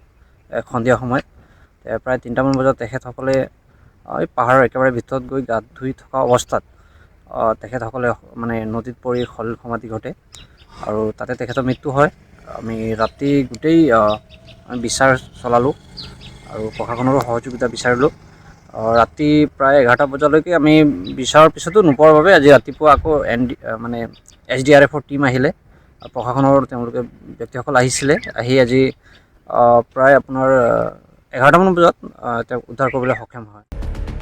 সন্ধিয়া সময়ত। প্ৰায় 3টা মান বজাত তেখেতসকলে এই পাহাৰৰ একেবাৰে ভিতৰত গৈ গা ধুই থকা অৱস্থাত তেখেতসকলে নদীত পৰি সলিল সমাধি ঘটে আৰু তাতে তেখেতৰ মৃত্যু হয়। আমি ৰাতি গোটেই বিচাৰ চলালোঁ আৰু প্ৰশাসনৰো সহযোগিতা বিচাৰিলোঁ। ৰাতি প্ৰায় 11টা বজালৈকে আমি বিচাৰৰ পিছতো নোপোৱাৰ বাবে আজি ৰাতিপুৱা আকৌ SDRFৰ টীম আহিলে। প্ৰশাসনৰ তেওঁলোকে ব্যক্তিসকল আহিছিলে, আহি আজি প্ৰায় আপোনাৰ 11টা মান বজাত তেওঁক উদ্ধাৰ কৰিবলৈ সক্ষম হয়।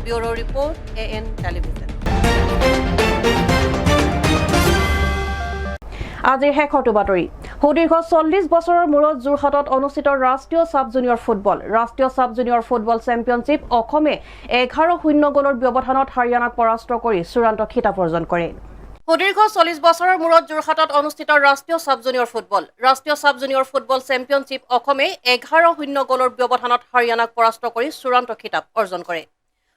Bureau report AN television. আজিৰ শেষৰটো বাতৰি। সুদীৰ্ঘ 40 বছৰৰ মূৰত যোৰহাটত অনুষ্ঠিত ৰাষ্ট্ৰীয় চাব জুনিয়ৰ ফুটবল চেম্পিয়নশ্বিপ অসমে 11-0 গ'লৰ ব্যৱধানত হাৰিয়ানাক পৰাস্ত কৰি চূড়ান্ত খিতাপ অৰ্জন কৰে। সুদীৰ্ঘ 40 বছৰৰ মূৰত যোৰহাটত অনুষ্ঠিত ৰাষ্ট্ৰীয় চাব জুনিয়ৰ ফুটবল চেম্পিয়নশ্বিপ অসমে 11-0 গ'লৰ ব্যৱধানত হাৰিয়ানাক পৰাস্ত কৰি চূড়ান্ত খিতাপ অৰ্জন কৰে।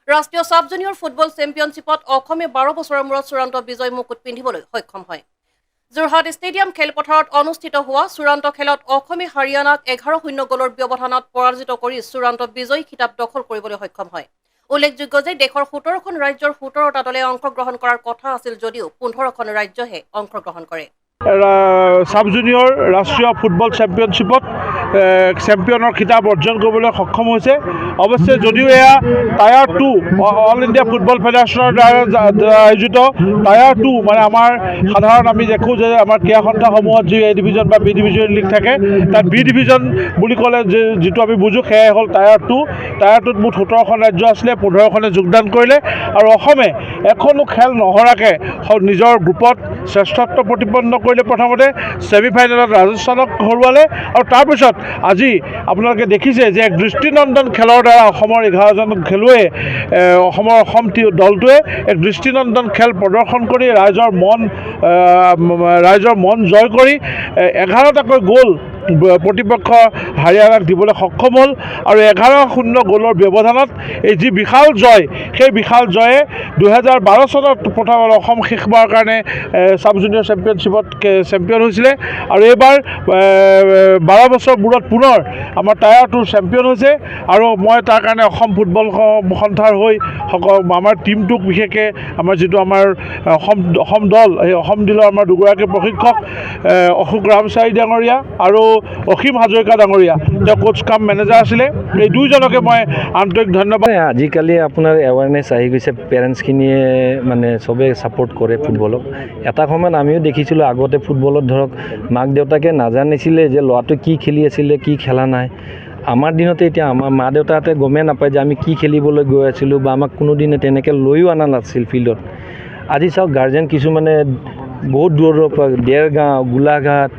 ৰাষ্ট্ৰীয় চাব জুনিয়ৰ ফুটবল চেম্পিয়নশ্বিপত অসমে 12 বছৰৰ মূৰত চূড়ান্ত বিজয় মুকুট পিন্ধিবলৈ সক্ষম হয়। যোৰহাট ষ্টেডিয়াম খেলপথাৰত অনুষ্ঠিত হোৱা চূড়ান্ত খেলত অসমে হাৰিয়ানাক 11-0 গ'লৰ ব্যৱধানত পৰাজিত কৰি চূড়ান্ত বিজয়ী খিতাপ দখল কৰিবলৈ সক্ষম হয়। উল্লেখযোগ্য যে দেশৰ 17খন ৰাজ্যৰ 17টা দলে অংশগ্ৰহণ কৰাৰ কথা আছিল যদিও 15খন ৰাজ্যহে অংশগ্ৰহণ কৰে। চাব জুনিয়ৰ ৰাষ্ট্ৰীয় ফুটবল চেম্পিয়নশ্বিপত চেম্পিয়নৰ খিতাপ অৰ্জন কৰিবলৈ সক্ষম হৈছে। অৱশ্যে যদিও এয়া টায়াৰ 2 অল ইণ্ডিয়া ফুটবল ফেডাৰেশ্যনৰ দ্বাৰা আয়োজিত টায়াৰ 2 মানে আমাৰ সাধাৰণ আমি দেখোঁ যে আমাৰ ক্ৰীড়া সন্থাসমূহত যি A ডিভিজন বা B ডিভিজন লীগ থাকে, তাত B ডিভিজন বুলি ক'লে যিটো আমি বুজোঁ সেয়াই হ'ল টায়াৰ 2। টায়াৰ 2ত মুঠ 17খন ৰাজ্য আছিলে, 15খনে যোগদান কৰিলে আৰু অসমে এখনো খেল নহৰাকৈ নিজৰ গ্ৰুপত শ্ৰেষ্ঠত্ব প্ৰতিপন্ন কৰিলে। প্ৰথমতে ছেমিফাইনেলত ৰাজস্থানক হৰুৱালে আৰু তাৰপিছত আজি আপোনালোকে দেখিছে যে এক দৃষ্টিনন্দন খেলৰ দ্বাৰা অসমৰ 11জন খেলুৱৈয়ে অসম দলটোৱে এক দৃষ্টিনন্দন খেল প্ৰদৰ্শন কৰি ৰাইজৰ মন জয় কৰি 11টাকৈ গ'ল প্ৰতিপক্ষ হাৰিয়ানাক দিবলৈ সক্ষম হ'ল আৰু 11-0 গ'লৰ ব্যৱধানত এই যি বিশাল জয়, সেই বিশাল জয়ে 2012 চনত প্ৰথম অসম শেষবাৰৰ কাৰণে ছাব জুনিয়ৰ চেম্পিয়নশ্বিপত চেম্পিয়ন হৈছিলে আৰু এইবাৰ 12 বছৰ মূৰত পুনৰ আমাৰ টায়াৰ 2 চেম্পিয়ন হৈছে। আৰু মই তাৰ কাৰণে অসম ফুটবল সন্থাৰ হৈ আমাৰ টীমটোক বিশেষকৈ আমাৰ যিটো আমাৰ অসম দল, সেই অসম দলৰ আমাৰ দুগৰাকী প্ৰশিক্ষক অশোক ৰামচাৰী ডাঙৰীয়া আৰু অসীম হাজৰিকা ডাঙৰীয়া, তেওঁ কোচ কাম মেনেজাৰ আছিলে, এই দুইজনকে মই আন্তৰিক ধন্যবাদ। আজিকালি আপোনাৰ এৱাৰনেছ আহি গৈছে, পেৰেণ্টছখিনিয়ে মানে চবেই ছাপোৰ্ট কৰে ফুটবলক। এটা সময়ত আমিও দেখিছিলোঁ আগতে ফুটবলত ধৰক মাক দেউতাকে নাজানিছিলে যে ল'ৰাটো কি খেলি আছিলে কি খেলা নাই। আমাৰ দিনতে এতিয়া আমাৰ মা দেউতাহঁতে গমেই নাপায় যে আমি কি খেলিবলৈ গৈ আছিলোঁ বা আমাক কোনোদিনে তেনেকৈ লৈও অনা নাছিল ফিল্ডত। আজি চাওক গাৰ্জেন কিছুমানে বহুত দূৰৰ পৰা দেৰগাঁও, গোলাঘাট,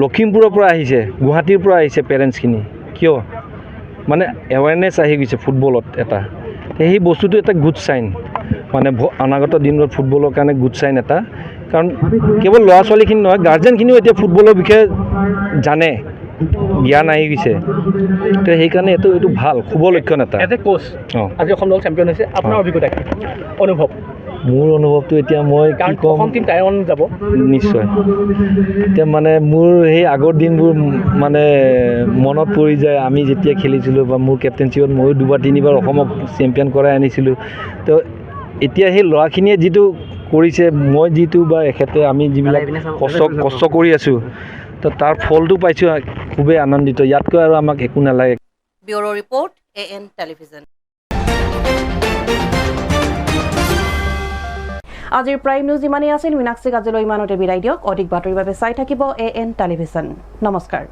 লখিমপুৰৰ পৰা আহিছে, গুৱাহাটীৰ পৰা আহিছে পেৰেণ্টছখিনি। কিয়? মানে এৱাৰনেছ আহি গৈছে ফুটবলত এটা, সেই বস্তুটো এটা গুড চাইন, মানে অনাগত দিনত ফুটবলৰ কাৰণে গুড চাইন এটা। কাৰণ কেৱল ল'ৰা ছোৱালীখিনি নহয়, গাৰ্জেনখিনিও এতিয়া ফুটবলৰ বিষয়ে জানে, জ্ঞান আহি গৈছে। তো সেইকাৰণে এইটো ভাল শুভ লক্ষণ এটা। কোচ আজি অসম দল চেম্পিয়ন হৈছে, আপোনাৰ অভিজ্ঞতা কি অনুভৱ? মোৰ অনুভৱটো এতিয়া মই কি ক'ম, যাব নিশ্চয়। এতিয়া মানে মোৰ সেই আগৰ দিনবোৰ মানে মনত পৰি যায়, আমি যেতিয়া খেলিছিলোঁ বা মোৰ কেপ্টেইনশ্বিপত ময়ো 2-3বাৰ অসমক চেম্পিয়ন কৰাই আনিছিলোঁ। তো এতিয়া সেই ল'ৰাখিনিয়ে যিটো কৰিছে, মই যিটো বা এখেতে আমি যিবিলাক কষ্ট কৰি আছোঁ, তো তাৰ ফলটো পাইছোঁ, খুবেই আনন্দিত। ইয়াতকৈ আৰু আমাক একো নালাগে। Bureau' report AN television. আজিৰ প্ৰাইম নিউজ ইমানেই আছিল। মীনাক্ষীক আজিলৈ ইমানতে বিদায় দিয়ক। অধিক বাতৰিৰ বাবে চাই থাকিব AN টেলিভিজন। নমস্কাৰ।